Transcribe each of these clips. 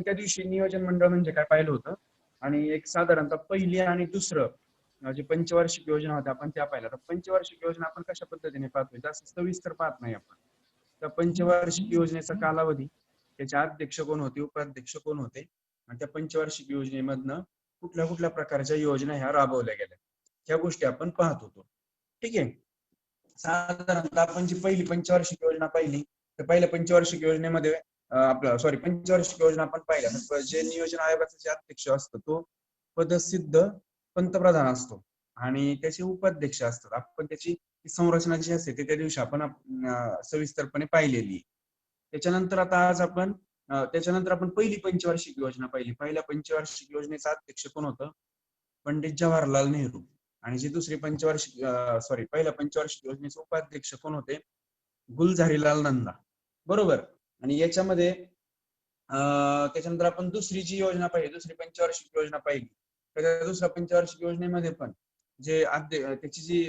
आपण त्या दिवशी नियोजन मंडळ म्हणजे काय पाहिलं होतं आणि एक साधारणतः पहिली आणि दुसरं जी पंचवार्षिक योजना होत्या आपण त्या पाहिल्या. तर पंचवार्षिक योजना आपण कशा पद्धतीने पाहतोय जास्त सविस्तर पाहत नाही आपण. त्या पंचवार्षिक योजनेचा कालावधी, त्याचे अध्यक्ष कोण होते, उपाध्यक्ष कोण होते आणि त्या पंचवार्षिक योजनेमधनं कुठल्या कुठल्या प्रकारच्या योजना ह्या राबवल्या गेल्या, ह्या गोष्टी आपण पाहत होतो. ठीक आहे. साधारणतः आपण जी पहिली पंचवार्षिक योजना पाहिली, तर पहिल्या पंचवार्षिक योजनेमध्ये आपलं पंचवार्षिक योजना आपण पाहिल्या तर जे नियोजन आयोगाचा जे अध्यक्ष असतो तो पदसिद्ध पंतप्रधान असतो आणि त्याचे उपाध्यक्ष असतात. आपण त्याची संरचना जी असते ते त्या दिवशी आपण सविस्तरपणे पाहिलेली. त्याच्यानंतर आता आज आपण त्याच्यानंतर आपण पहिली पंचवार्षिक योजना पाहिली. पहिल्या पंचवार्षिक योजनेचा अध्यक्ष कोण होतं? पंडित जवाहरलाल नेहरू. आणि जी दुसरी पंचवार्षिक पहिल्या पंचवार्षिक योजनेचे उपाध्यक्ष कोण होते? गुलझारीलाल नंदा. बरोबर. आणि याच्यामध्ये त्याच्यानंतर आपण दुसरी जी योजना पाहिली, दुसरी पंचवार्षिक योजना पाहिली, तर दुसऱ्या पंचवार्षिक योजनेमध्ये पण जे त्याची जी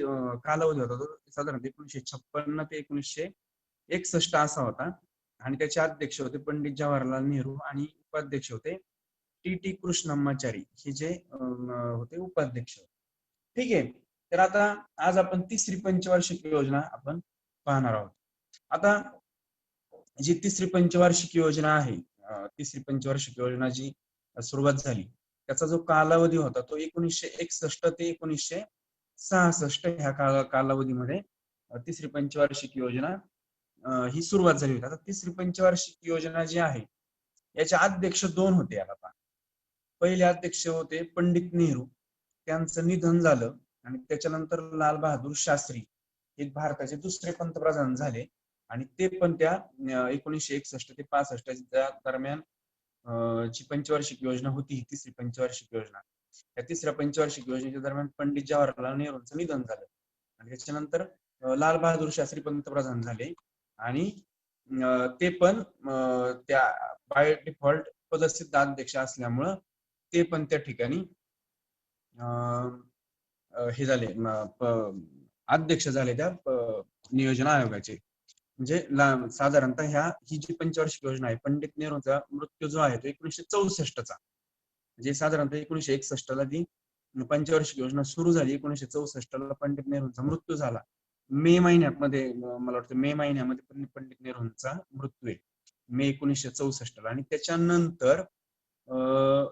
कालावधी होता तो साधारणतः 1956 ते 1961 असा होता आणि त्याचे अध्यक्ष होते पंडित जवाहरलाल नेहरू आणि उपाध्यक्ष होते टी कृष्णमाचारी, हे जे होते उपाध्यक्ष. ठीक आहे. तर आता आज आपण तिसरी पंचवार्षिक योजना आपण पाहणार आहोत. आता जी तिसरी पंचवार्षिक योजना आहे, तिसरी पंचवार्षिक योजना जी सुरुवात झाली त्याचा जो कालावधी होता तो 1961 ते 1966 ह्या कालावधीमध्ये तिसरी पंचवार्षिक योजना ही सुरुवात झाली होती. आता तिसरी पंचवार्षिक योजना जी आहे याचे अध्यक्ष दोन होते. याला पहिले अध्यक्ष होते पंडित नेहरू, त्यांचं निधन झालं आणि त्याच्यानंतर लाल बहादूर शास्त्री हे भारताचे दुसरे पंतप्रधान झाले आणि ते पण त्या 1961 ते 65 दरम्यान जी पंचवार्षिक योजना होती, ही तिसरी पंचवार्षिक योजना, या तिसऱ्या पंचवार्षिक योजनेच्या दरम्यान पंडित जवाहरलाल नेहरूंचं निधन झालं आणि त्याच्यानंतर लाल बहादूर शास्त्री पंतप्रधान झाले आणि ते पण त्या बाय डिफॉल्ट पदसिद्ध अध्यक्ष असल्यामुळं ते पण त्या ठिकाणी हे झाले अध्यक्ष झाले त्या नियोजन आयोगाचे. म्हणजे साधारणतः ही जी पंचवार्षिक योजना आहे, पंडित नेहरूंचा मृत्यू जो आहे तो 1964चा, म्हणजे साधारणतः 1961 ला ती पंचवार्षिक योजना सुरू झाली. 1964 ला पंडित नेहरूंचा मृत्यू झाला. मे महिन्यामध्ये, मला वाटतं मे महिन्यामध्ये पंडित नेहरूंचा मृत्यू आहे, मे 1964 ला. आणि त्याच्यानंतर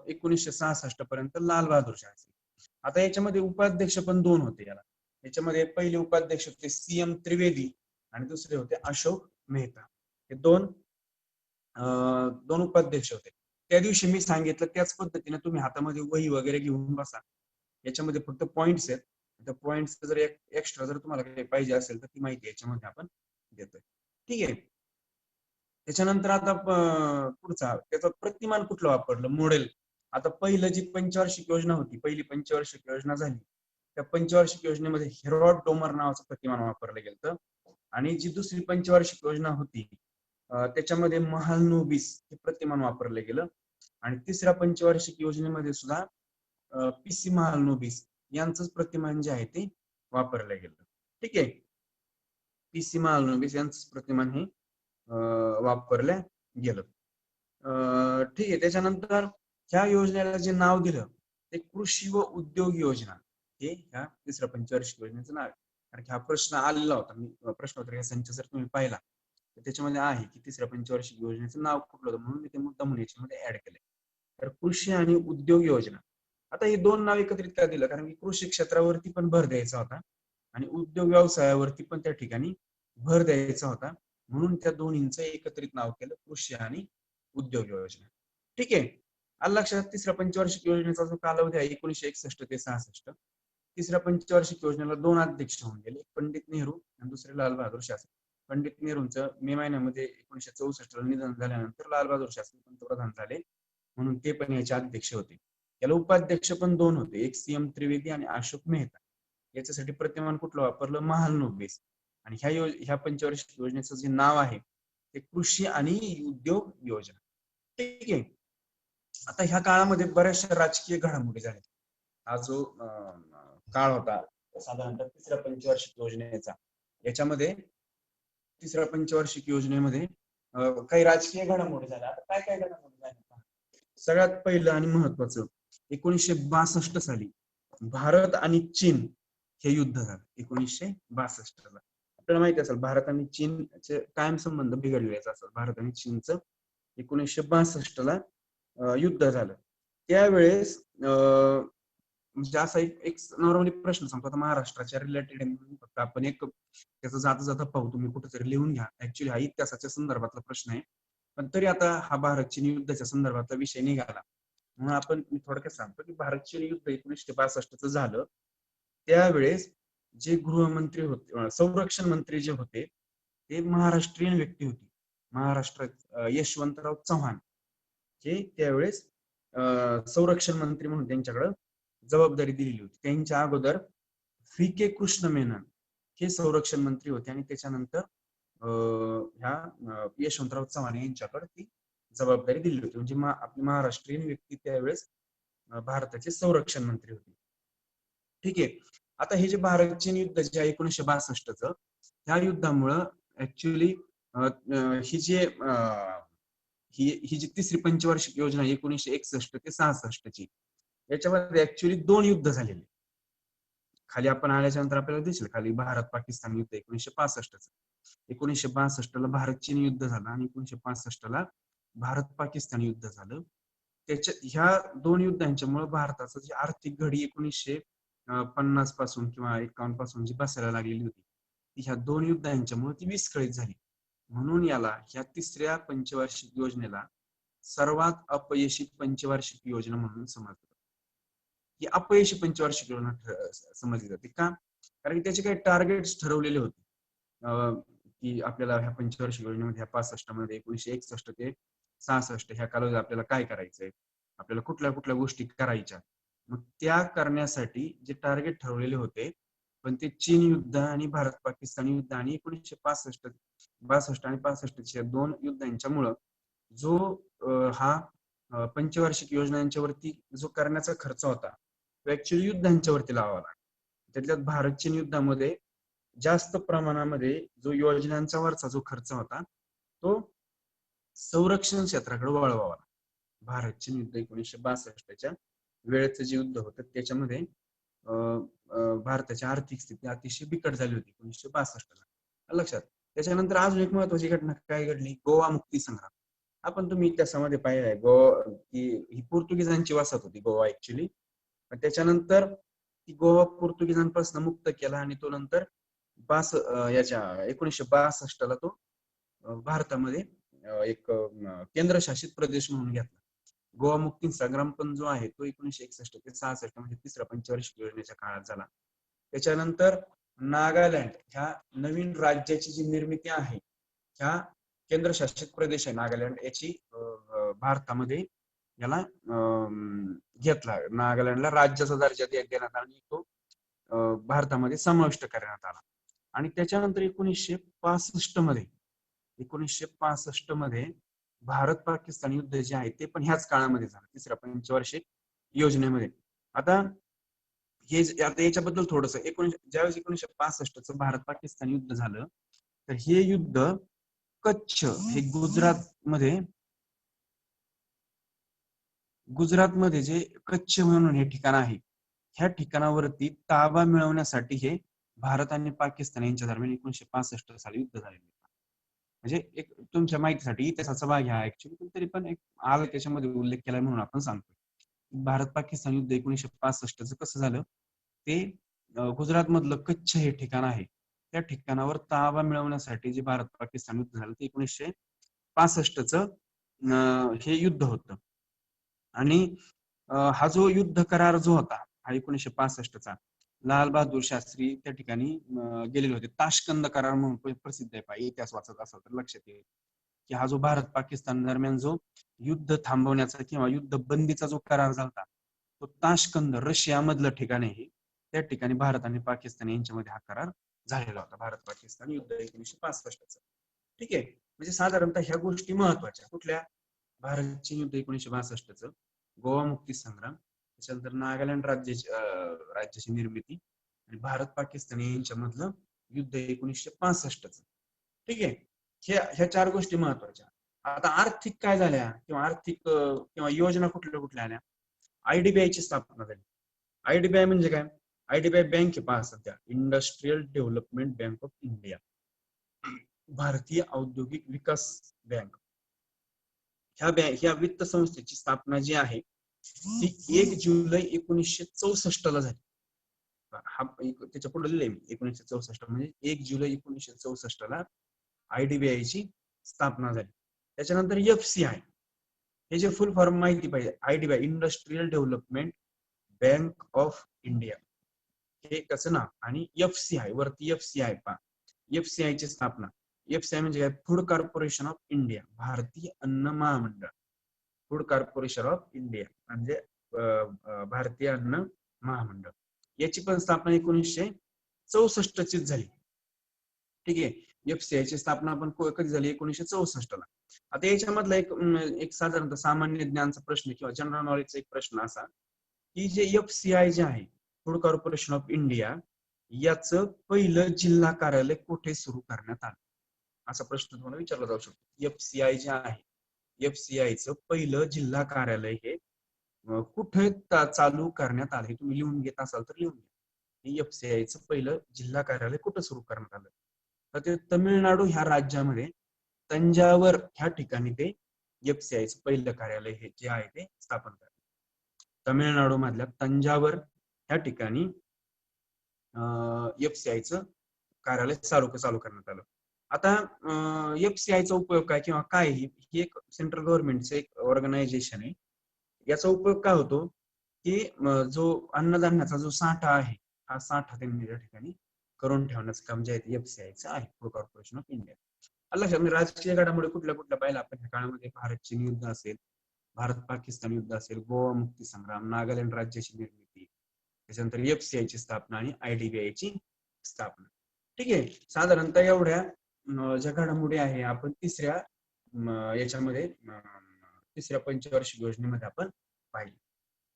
1966 पर्यंत लाल बहादूर शास्त्री. आता याच्यामध्ये उपाध्यक्ष पण दोन होते. याच्यामध्ये पहिले उपाध्यक्ष होते सीएम त्रिवेदी आणि दुसरे होते अशोक मेहता. हे दोन उपाध्यक्ष होते. त्या दिवशी मी सांगितलं त्याच पद्धतीने तुम्ही हातामध्ये वही वगैरे घेऊन बसा. याच्यामध्ये फक्त पॉइंट्स आहेत. त्या पॉइंट्स जर एक्स्ट्रा जर तुम्हाला काही पाहिजे असेल तर ती माहिती याच्यामध्ये आपण देतोय. ठीक आहे. त्याच्यानंतर आता पुढचा त्याचं प्रतिमान कुठलं वापरलं, मॉडेल. आता पहिलं जी पंचवार्षिक योजना होती, पहिली पंचवार्षिक योजना झाली, त्या पंचवार्षिक योजनेमध्ये हेरॉड डोमर नावाचं प्रतिमान वापरलं गेलं आणि जी दुसरी पंचवार्षिक योजना होती त्याच्यामध्ये महालनोबिस हे प्रतिमान वापरलं गेलं आणि तिसऱ्या पंचवार्षिक योजनेमध्ये सुद्धा पीसी महालनोबिस यांचंच प्रतिमान जे आहे ते वापरलं गेलं. ठीक आहे. पीसी महालनोबिस यांचंच प्रतिमान हे वापरलं गेलं. ठीक आहे. त्याच्यानंतर ह्या योजनेला जे नाव दिलं ते कृषी व उद्योग योजना, हे ह्या तिसऱ्या पंचवार्षिक योजनेचं नाव आहे. कारण हा प्रश्न आलेला होता, मी प्रश्नोत्तर संच जर तुम्ही पाहिला तर त्याच्यामध्ये आहे की तिसऱ्या पंचवार्षिक योजनेचं नाव कुठलं होतं, म्हणून मी ते मुद्दाम याच्यामध्ये ऍड केलंय. तर कृषी आणि उद्योग योजना. आता हे दोन नाव एकत्रित का दिलं, कारण की कृषी क्षेत्रावरती पण भर द्यायचा होता आणि उद्योग व्यवसायावरती पण त्या ठिकाणी भर द्यायचा होता, म्हणून त्या दोन्हींचं एकत्रित नाव केलं कृषी आणि उद्योग योजना. ठीक आहे. आलं लक्षात. तिसऱ्या पंचवार्षिक योजनेचा जो कालावधी आहे 1961 ते 66, तिसऱ्या पंचवार्षिक योजनेला दोन अध्यक्ष होऊन गेले, पंडित नेहरू आणि दुसरे लाल बहादूर शास्त्री. पंडित नेहरूंचं मे महिन्यामध्ये 1964 ला निधन झाल्यानंतर लाल बहादूर शास्त्री पंतप्रधान झाले, म्हणून ते पण याचे अध्यक्ष होते. याला उपाध्यक्ष पण दोन होते, एक सीएम त्रिवेदी आणि अशोक मेहता. याच्यासाठी प्रतिमान कुठलं वापरलं, महालनोबिस. आणि ह्या पंचवार्षिक योजनेचं जे नाव आहे ते कृषी आणि उद्योग योजना. ठीक आहे. आता ह्या काळामध्ये बऱ्याचशा राजकीय घडामोडी झाल्या. हा जो काळ होता साधारणतः तिसऱ्या पंचवार्षिक योजनेचा, याच्यामध्ये तिसऱ्या पंचवार्षिक योजनेमध्ये काही राजकीय घडामोडी झाल्या. आता काय काय घडामोडी झाल्या सगळ्यात पहिलं आणि महत्वाचं 1962 साली भारत आणि चीन हे युद्ध झालं 1962 ला. आपल्याला माहिती असेल भारत आणि चीनचे कायम संबंध बिघडलेले असतात. भारत आणि चीनचं 1962 ला युद्ध झालं. त्यावेळेस म्हणजे असा एक नॉर्मली प्रश्न सांगतो आता महाराष्ट्राच्या रिलेटेड फक्त आपण एक त्याचं जाता जाता पाहू, तुम्ही कुठेतरी लिहून घ्या. ऍक्च्युली हा इतिहासाच्या संदर्भातला प्रश्न आहे, पण तरी आता हा भारत चीन युद्धाच्या संदर्भातला विषय निघाला म्हणून आपण मी थोडक्यात सांगतो की भारत चीन युद्ध 1962 झालं. त्यावेळेस जे गृहमंत्री होते, संरक्षण मंत्री जे होते ते महाराष्ट्रीयन व्यक्ती होती. महाराष्ट्रात यशवंतराव चव्हाण हे त्यावेळेस संरक्षण मंत्री म्हणून त्यांच्याकडे जबाबदारी दिलेली होती. त्यांच्या अगोदर व्ही के कृष्ण मेनन हे संरक्षण मंत्री होते आणि त्याच्यानंतर ह्या यशवंतराव चव्हाण यांच्याकडे ती जबाबदारी दिली होती. म्हणजे आपली महाराष्ट्रीयन व्यक्ती त्यावेळेस भारताचे संरक्षण मंत्री होते. ठीक आहे. आता हे जे भारत चीन युद्ध जे आहे 1962चं, ह्या युद्धामुळं ऍक्च्युली ही जे ही जी तिसरी पंचवार्षिक योजना 1961 ते 66 ची, याच्यामध्ये ऍक्च्युली 2 युद्ध झालेले. खाली आपण आल्याच्या नंतर आपल्याला दिसेल खाली भारत पाकिस्तान युद्ध 1965च. 1962 ला भारत चीन युद्ध झालं आणि 1965 ला भारत पाकिस्तान युद्ध झालं. त्याच्या ह्या 2 युद्धांच्यामुळे भारताचं जी आर्थिक घडी 1950 पासून किंवा 51 पासून जी बसायला लागलेली होती, ती ह्या 2 युद्धांच्यामुळे ती विस्कळीत झाली. म्हणून याला ह्या तिसऱ्या पंचवार्षिक योजनेला सर्वात अपयशी पंचवार्षिक योजना म्हणून समजलं. ही अपयशी पंचवार्षिक योजना समजली जाते का? कारण की त्याचे काही टार्गेट्स ठरवलेले होते की आपल्याला ह्या पंचवार्षिक योजनेमध्ये 65 मध्ये 1961 ते 66 ह्या कालावधीत आपल्याला काय करायचंय, आपल्याला कुठल्या कुठल्या गोष्टी करायच्या. मग त्या करण्यासाठी जे टार्गेट ठरवलेले होते, पण ते चीन युद्ध आणि भारत पाकिस्तान युद्ध आणि 1962 आणि 65 2 युद्धांच्यामुळं जो हा पंचवार्षिक योजनांच्यावरती जो करण्याचा खर्च होता तो ऍक्च्युली युद्धांच्यावरती लावावा लागला. त्यातल्यात भारत चीन युद्धामध्ये जास्त प्रमाणामध्ये जो योजनांच्या वरचा जो खर्च होता तो संरक्षण क्षेत्राकडे वळवावा. भारत चीन युद्ध 1962च्या वेळेचं जे युद्ध होतं त्याच्यामध्ये भारताची आर्थिक स्थिती अतिशय बिकट झाली होती 1962 ला. लक्षात. त्याच्यानंतर अजून एक महत्वाची घटना काय घडली, गोवा मुक्ती संग्राम. आपण तुम्ही इतिहासामध्ये पाहिलंय गोवा ही पोर्तुगीजांची वसाहत होती गोवा ऍक्च्युली. त्याच्यानंतर ती गोवा पोर्तुगीजांपासून मुक्त केला आणि तो नंतर याच्या 1962 ला तो भारतामध्ये एक केंद्रशासित प्रदेश म्हणून घेतला. गोवा मुक्ती संग्राम पण जो आहे तो 1961 ते 66 म्हणजे तिसऱ्या पंचवार्षिक योजनेच्या काळात झाला. त्याच्यानंतर नागालँड ह्या नवीन राज्याची जी निर्मिती आहे, ह्या केंद्रशासित प्रदेश आहे नागालँड याची भारतामध्ये याला घेतला. नागालँडला राज्याचा दर्जा देण्यात आला आणि तो भारतामध्ये समाविष्ट करण्यात आला. आणि त्याच्यानंतर 1965 मध्ये भारत पाकिस्तान युद्ध जे आहे ते पण ह्याच काळामध्ये झालं, तिसऱ्या पंचवार्षिक योजनेमध्ये. आता याच्याबद्दल थोडस ज्यावेळेस 1965चं भारत पाकिस्तान युद्ध झालं, तर हे युद्ध कच्छ हे गुजरातमध्ये जे कच्छ म्हणून हे ठिकाण आहे, ह्या ठिकाणावरती ताबा मिळवण्यासाठी हे भारत आणि पाकिस्तान यांच्या दरम्यान 1965 साली युद्ध झालेलं. म्हणजे एक तुमच्या माहितीसाठी इतिहासाचा भाग ह्या ऍक्च्युली, तरी पण एक आला त्याच्यामध्ये उल्लेख केलाय म्हणून आपण सांगतो. भारत पाकिस्तान युद्ध 1965चं कसं झालं, ते गुजरात मधलं कच्छ हे ठिकाण आहे, त्या ठिकाणावर ताबा मिळवण्यासाठी जे भारत पाकिस्तान युद्ध झालं ते 1965चं हे युद्ध होतं. आणि हा जो युद्ध करार जो होता हा 1965चा, लाल बहादूर शास्त्री त्या ठिकाणी गेलेले होते. ताशकंद करार म्हणून प्रसिद्ध आहे, इतिहास वाचत असाल तर लक्षात येईल की हा जो भारत पाकिस्तान दरम्यान जो युद्ध थांबवण्याचा किंवा युद्ध बंदीचा जो करार झाला तो ताशकंद रशिया मधलं ठिकाण आहे. त्या ठिकाणी भारत आणि पाकिस्तान यांच्यामध्ये हा करार झालेला होता, भारत पाकिस्तान युद्ध 1965चं. ठीक आहे. म्हणजे साधारणतः ह्या गोष्टी महत्वाच्या कुठल्या, भारत चीन युद्ध 1962चं, गोवा मुक्ती संग्राम, त्याच्यानंतर नागालँड राज्याची निर्मिती आणि भारत पाकिस्तान यांच्यामधलं युद्ध 1965चं. ठीक आहे. ह्या 4 गोष्टी महत्वाच्या. आता आर्थिक काय झाल्या किंवा आर्थिक किंवा योजना कुठल्या कुठल्या आल्या? IDBI ची स्थापना झाली. IDBI म्हणजे काय? IDBI बँक आहे पहा सध्या, industrial development bank of India, भारतीय औद्योगिक विकास बँक. ह्या वित्त संस्थेची स्थापना जी आहे ती 1 जुलै 1964 ला झाली. हा त्याच्या पुढे लिहिले 1964 म्हणजे 1 जुलै 1964 ला IDBI ची स्थापना झाली. त्याच्यानंतर FCI, हे जे फुल फॉर्म माहिती पाहिजे, IDBI industrial development bank of India, हे कसं नाव. आणि FCI वरती FCI पहा, FCI ची स्थापना. FCI म्हणजे काय? फूड कॉर्पोरेशन ऑफ इंडिया, भारतीय अन्न महामंडळ. फूड कॉर्पोरेशन ऑफ इंडिया म्हणजे भारतीय अन्न महामंडळ. याची पण स्थापना 1964 चीच झाली. ठीक आहे. FCI ची स्थापना पण कधी झाली? 1964 ला. आता याच्यामधला एक साधारणतः सामान्य ज्ञानचा प्रश्न किंवा जनरल नॉलेजचा एक प्रश्न असा की जे FCI जे आहे फूड कॉर्पोरेशन ऑफ इंडिया, याचं पहिलं जिल्हा कार्यालय कुठे सुरू करण्यात आलं? असा प्रश्न तुम्हाला विचारला जाऊ शकतो. FCI जे आहे, FCI चं पहिलं जिल्हा कार्यालय हे कुठे चालू करण्यात आले? तुम्ही लिहून घेत असाल तर लिहून घ्या. FCI चं पहिलं जिल्हा कार्यालय कुठे सुरू करण्यात आलं? तर ते तमिळनाडू ह्या राज्यामध्ये तंजावर ह्या ठिकाणी ते FCI चं पहिलं कार्यालय हे जे आहे ते स्थापन करण्यात. तमिळनाडू मधल्या तंजावर ह्या ठिकाणी FCI चं कार्यालय चालू करण्यात आलं. आता FCI चा उपयोग काय किंवा काय? ही एक सेंट्रल गव्हर्नमेंटचं एक ऑर्गनायझेशन आहे. याचा उपयोग काय होतो की जो अन्नधान्याचा जो साठा आहे, हा साठा त्यांनी या ठिकाणी करून ठेवण्याचं काम जे आहे FCI चं आहे, फूड कॉर्पोरेशन ऑफ इंडिया. लक्षात, राजकीय घडामोडी कुठल्या कुठल्या पाहिल्या आपण ह्या काळामध्ये? भारत चीन युद्ध असेल, भारत पाकिस्तान युद्ध असेल, गोवा मुक्ती संग्राम, नागालँड राज्याची निर्मिती, त्याच्यानंतर FCI ची स्थापना आणि IDBI ची स्थापना. ठीक आहे. साधारणतः एवढ्या ज्या घडामोडी आहे आपण तिसऱ्या याच्यामध्ये तिसऱ्या पंचवार्षिक योजनेमध्ये आपण पाहिली.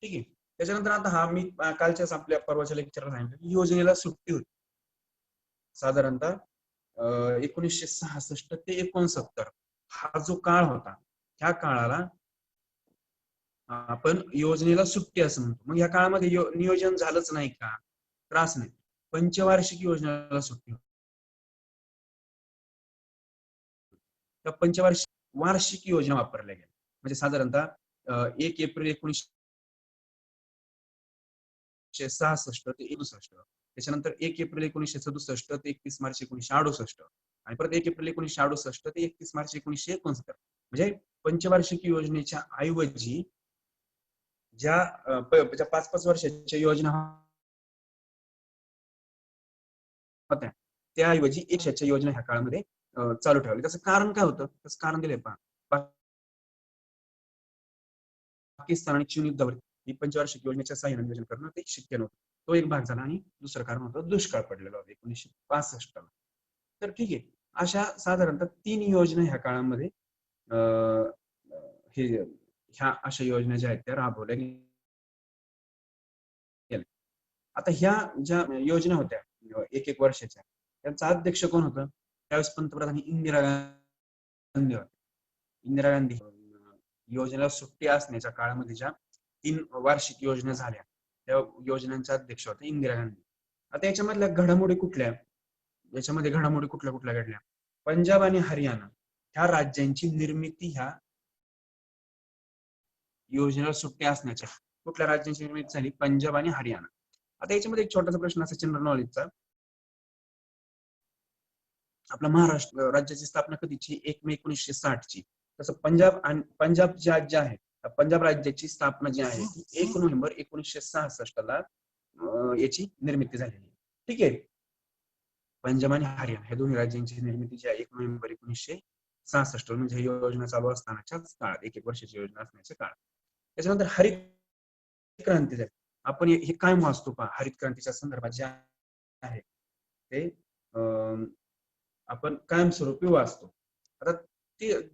ठीक आहे. त्याच्यानंतर आता हा मी कालच्याच आपल्या परवाच्या लेक्चरला सांगितलं की योजनेला सुट्टी होती साधारणतः 1966 ते 69 हा जो काळ होता, ह्या काळाला आपण योजनेला सुट्टी असं म्हणतो. मग या काळामध्ये नियोजन झालंच नाही का? त्रास नाही. पंचवार्षिक योजनेला सुट्टी होती. त्या वार्षिक योजना वापरल्या गेल्या. म्हणजे साधारणतः 1 एप्रिल 1966 ते 61, त्याच्यानंतर 1 एप्रिल 1967 ते 31 मार्च 1968 आणि परत 1 एप्रिल 1968 ते 31 मार्च 1969. म्हणजे पंचवार्षिक योजनेच्या ऐवजी ज्या 5-5 वर्षाच्या योजना होत्या, त्याऐवजी 1 वर्षाच्या योजना ह्या काळामध्ये चालू ठेवली. त्याचं कारण काय होतं? त्याचं कारण दिलंय पहा. पाकिस्तान आणि चीन युद्धावर ही पंचवार्षिक योजनेच्या सहाय्याने नियोजन करणं ते शक्य नव्हतं. तो एक भाग झाला आणि दुसरं कारण होतं दुष्काळ पडलेला होता 1965 ला. तर ठीक आहे, अशा साधारणतः 3 योजना ह्या काळामध्ये ह्या अशा योजना ज्या आहेत त्या राबवल्या गेल्या. आता ह्या ज्या योजना होत्या 1-1 वर्षाच्या, त्यांचा अध्यक्ष कोण होतं? त्यावेळेस पंतप्रधान इंदिरा गांधी होत्या. इंदिरा गांधी योजनेला सुट्टी असण्याच्या काळामध्ये ज्या 3 वार्षिक योजना झाल्या, त्या योजनांच्या अध्यक्ष होत्या इंदिरा गांधी. आता याच्यामधल्या घडामोडी कुठल्या? याच्यामध्ये घडामोडी कुठल्या कुठल्या घडल्या? पंजाब आणि हरियाणा ह्या राज्यांची निर्मिती ह्या योजनेला सुट्टी असण्याच्या कुठल्या राज्यांची निर्मिती झाली? पंजाब आणि हरियाणा. आता याच्यामध्ये एक छोटासा प्रश्न असा जनरल नॉलेजचा, आपला महाराष्ट्र राज्याची स्थापना कधीची? 1 मे 1960 ची. तसं पंजाब जे राज्य आहे, पंजाब राज्याची स्थापना जी आहे ती 1 नोव्हेंबर 1966 ला याची निर्मिती झालेली. ठीक आहे. पंजाब आणि हरियाणा ह्या दोन्ही राज्यांची निर्मिती जी आहे 1 नोव्हेंबर 1966 म्हणजे योजना चालू असतानाच्याच काळात, 1-1 वर्षाची योजना असण्याच्या काळात. त्याच्यानंतर हरित क्रांती झाली. आपण हे काय वाचतो पहा, हरित क्रांतीच्या संदर्भात जे आहे ते आपण कायमस्वरूपी वाचतो. आता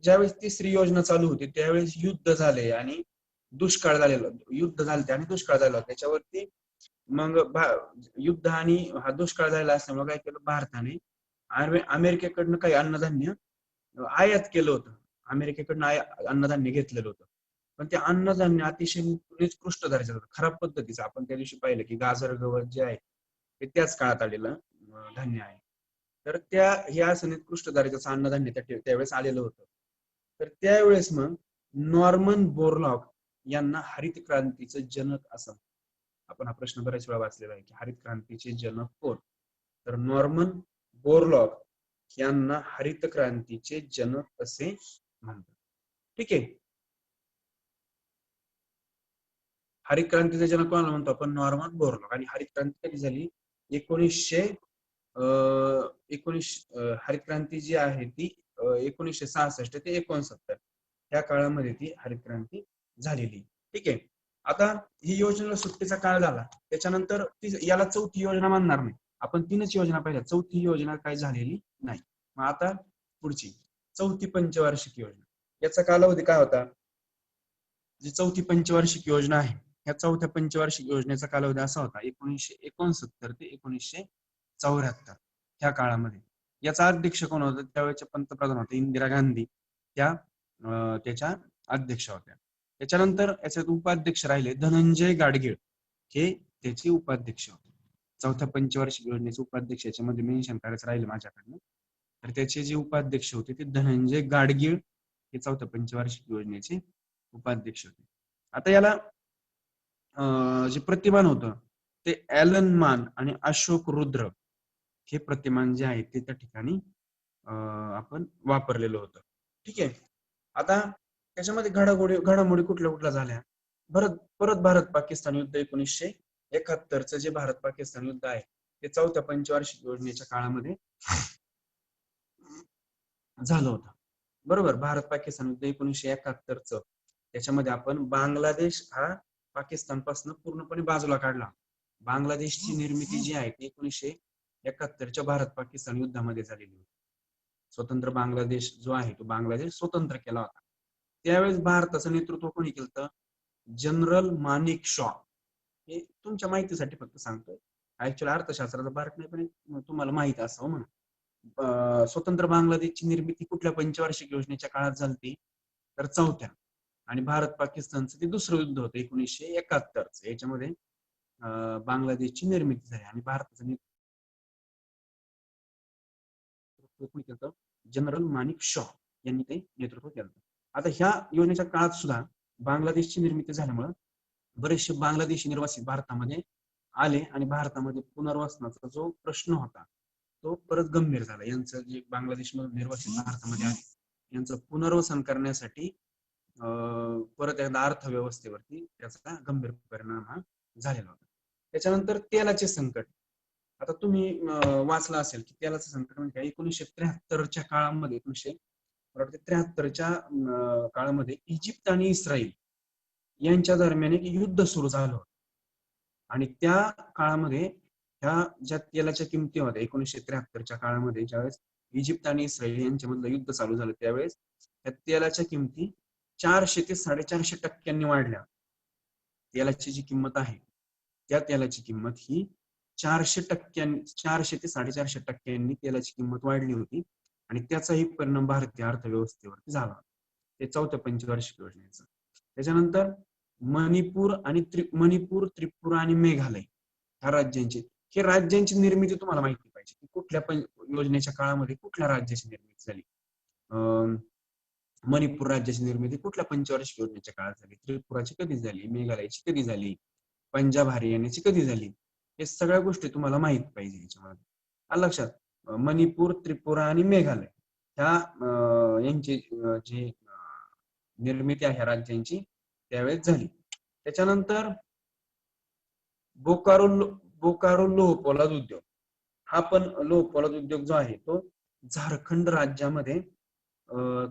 ज्यावेळेस तिसरी योजना चालू होती त्यावेळेस युद्ध झाले आणि दुष्काळ झालेला, युद्ध झाले आणि दुष्काळ झाला. त्याच्यावरती मग युद्ध आणि हा दुष्काळ झालेला असल्यामुळे काय केलं भारताने? अमेरिकेकडनं काही अन्नधान्य आयात केलं होतं. अमेरिकेकडनं अन्नधान्य घेतलेलं होतं. पण ते अन्नधान्य अतिशय निकृष्ट दर्जाचं होतं, खराब पद्धतीचं. आपण त्या दिवशी पाहिलं की गाजर गवत जे आहे ते त्याच काळात आलेलं धान्य आहे. तर हे असं निकृष्ट दर्जाचं अन्नधान्य त्यावेळेस आलेलं होतं. तर त्यावेळेस मग नॉर्मन बोरलॉग यांना हरित क्रांतीचं जनक असं, आपण हा प्रश्न बऱ्याच वेळा वाचलेला आहे की हरित क्रांतीचे जनक कोण, तर नॉर्मन बोरलॉग यांना हरित क्रांतीचे जनक असे म्हणतात. ठीक आहे. हरित क्रांतीचे जनक कोणाला म्हणतो आपण, नॉर्मन बोरलॉग. आणि हरित क्रांती कधी झाली, 1900 हरित क्रांती जी आहे ती 1966 ते 69 या काळामध्ये ती हरित क्रांती झालेली. ठीक आहे. आता ही योजनेला सुट्टीचा काळ झाला, त्याच्यानंतर याला चौथी योजना मानणार नाही आपण, 3च योजना पाहिल्या, चौथी योजना काय झालेली नाही. मग आता पुढची चौथी पंचवार्षिक योजना, याचा कालावधी काय होता, जी चौथी पंचवार्षिक योजना आहे, या चौथ्या पंचवार्षिक योजनेचा कालावधी असा होता 1969 ते 1974 ह्या काळामध्ये. याचा अध्यक्ष कोण होता, त्यावेळेचे पंतप्रधान होते इंदिरा गांधी, त्याच्या अध्यक्ष होत्या. त्याच्यानंतर याच्यात उपाध्यक्ष राहिले धनंजय गाडगीळ, हे त्याचे उपाध्यक्ष होते. चौथ्या पंचवार्षिक योजनेचे उपाध्यक्ष याच्यामध्ये मेन्शन करायचं राहिले माझ्याकडनं, तर त्याचे जे उपाध्यक्ष होते ते धनंजय गाडगीळ हे चौथ्या पंचवार्षिक योजनेचे उपाध्यक्ष होते. आता याला जे प्रतिमान होतं ते ॲलन मान आणि अशोक रुद्र हे प्रतिमान जे आहे ते त्या ठिकाणी आपण वापरलेलं होतं. ठीक आहे. आता त्याच्यामध्ये घडामोडी कुठल्या झाल्या, परत भारत पाकिस्तान युद्ध 1971चं जे भारत पाकिस्तान युद्ध आहे ते चौथ्या पंचवार्षिक योजनेच्या काळामध्ये झालं होतं. बरोबर. भारत पाकिस्तान युद्ध 1971चं, त्याच्यामध्ये आपण बांगलादेश हा पाकिस्तान पासून पूर्णपणे बाजूला काढला. बांगलादेशची निर्मिती जी आहे ती 1971च्या भारत पाकिस्तान युद्धामध्ये झालेली होती. स्वतंत्र बांगलादेश जो आहे तो बांगलादेश स्वतंत्र केला होता. त्यावेळेस भारताचं नेतृत्व कोणी केलं, जनरल माणिक शॉ. हे तुमच्या माहितीसाठी फक्त सांगतोय, ऍक्च्युअली अर्थशास्त्राचा पार्ट नाही, पण तुम्हाला माहित असावं म्हणून. स्वतंत्र बांगलादेशची निर्मिती कुठल्या पंचवार्षिक योजनेच्या काळात झाली, तर चौथ्या. आणि भारत पाकिस्तानचं ते दुसरं युद्ध होतं 1971चं, याच्यामध्ये बांगलादेशची निर्मिती झाली आणि भारताचं नेतृत्व केलं जनरल माणिक शॉ यांनी ते नेतृत्व केलं. आता ह्या योजनेच्या काळात सुद्धा बांगलादेशची निर्मिती झाल्यामुळे बरेचसे बांगलादेशी निर्वासित भारतामध्ये आले आणि भारतामध्ये पुनर्वसनाचा जो प्रश्न होता तो परत गंभीर झाला. यांचं जे बांगलादेशमधून निर्वासित भारतामध्ये आले यांचं पुनर्वसन करण्यासाठी परत एकदा अर्थव्यवस्थेवरती त्याचा गंभीर परिणाम हा झालेला होता. त्याच्यानंतर तेलाचे संकट. आता तुम्ही वाचलं असेल की तेलाचं संकट म्हणजे 1973च्या काळामध्ये 1973च्या काळामध्ये इजिप्त आणि इस्रायल यांच्या दरम्यान एक युद्ध सुरू झालं आणि त्या काळामध्ये ह्या ज्या तेलाच्या किमती होत्या 1973च्या काळामध्ये, ज्यावेळेस इजिप्त आणि इस्रायल यांच्यामधलं युद्ध चालू झालं त्यावेळेस त्या तेलाच्या किमती 400 ते 450% वाढल्या. तेलाची जी किंमत आहे त्या तेलाची किंमत ही 400 ते 450% तेलाची किंमत वाढली होती आणि त्याचाही परिणाम भारतीय अर्थव्यवस्थेवरती झाला. ते चौथ्या पंचवार्षिक योजनेचं. त्याच्यानंतर मणिपूर, त्रिपुरा आणि मेघालय ह्या राज्यांची, हे राज्यांची निर्मिती तुम्हाला माहिती पाहिजे की कुठल्या योजनेच्या काळामध्ये कुठल्या राज्याची निर्मिती झाली. मणिपूर राज्याची निर्मिती कुठल्या पंचवार्षिक योजनेच्या काळात झाली, त्रिपुराची कधी झाली, मेघालयची कधी झाली, पंजाब हरियाणाची कधी झाली, हे सगळ्या गोष्टी तुम्हाला माहित पाहिजे याच्यामध्ये. आलं लक्षात. मणिपूर, त्रिपुरा आणि मेघालय ह्या यांची जी निर्मिती आहे राज्यांची त्यावेळेस झाली. त्याच्यानंतर बोकारो लोह पोलाद उद्योग, हा पण लोह पोलाद उद्योग जो आहे तो झारखंड राज्यामध्ये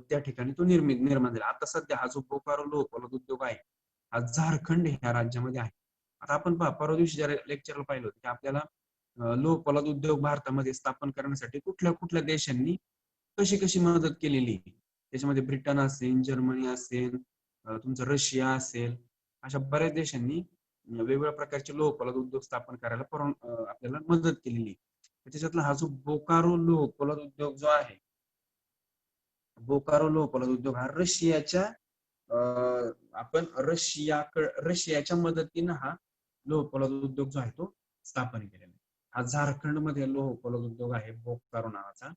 त्या ठिकाणी तो निर्माण झाला. आता सध्या हा जो बोकारो लोह पोलाद उद्योग आहे हा झारखंड ह्या राज्यामध्ये आहे. आता आपण परवा दिवशी ज्या लेक्चरला पाहिलं होतं की आपल्याला लोह पोलाद उद्योग भारतामध्ये स्थापन करण्यासाठी कुठल्या कुठल्या देशांनी कशी मदत केलेली, त्याच्यामध्ये ब्रिटन असेल, जर्मनी असेल, तुमचं रशिया असेल, अशा बऱ्याच देशांनी वेगवेगळ्या प्रकारचे लोह पोलाद उद्योग स्थापन करायला आपल्याला मदत केलेली. त्याच्यातला हा जो बोकारो लोह पोलाद उद्योग जो आहे बोकारो लोहपोलाद उद्योग हा रशियाच्या आपण रशियाच्या मदतीनं हा लोहपोलाद उद्योग जो आहे तो स्थापन केलेला आहे. हा झारखंडमध्ये लोहपोलाद उद्योग आहे बोकारो नावाचा.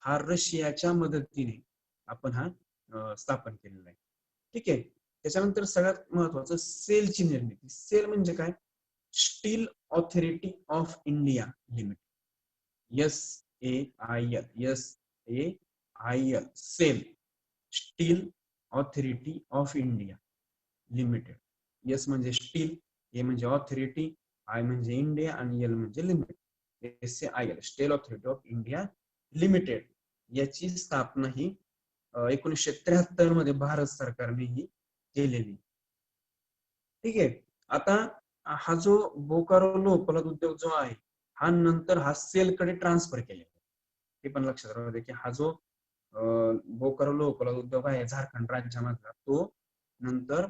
हा रशियाच्या मदतीने आपण हा स्थापन केलेला आहे. ठीक आहे. त्याच्यानंतर सगळ्यात महत्वाचं सेलची निर्मिती. सेल म्हणजे काय? Steel Authority of India Limited. SAIL SAIL, Steel Authority of India Limited. S म्हणजे स्टील, ए म्हणजे ऑथॉरिटी, आय म्हणजे इंडिया आणि एल म्हणजे Limited. SAIL Steel Authority of India Limited याची स्थापना ही 1973 मध्ये भारत सरकारने ही केलेली. ठीक आहे. आता हा जो बोकारो लोहपोलाद उद्योग जो आहे हा नंतर हा सेल कडे ट्रान्सफर केलेला. हे पण लक्षात राहू दे की हा जो बोकारो लोहपोलाद उद्योग आहे झारखंड राज्यामधला तो नंतर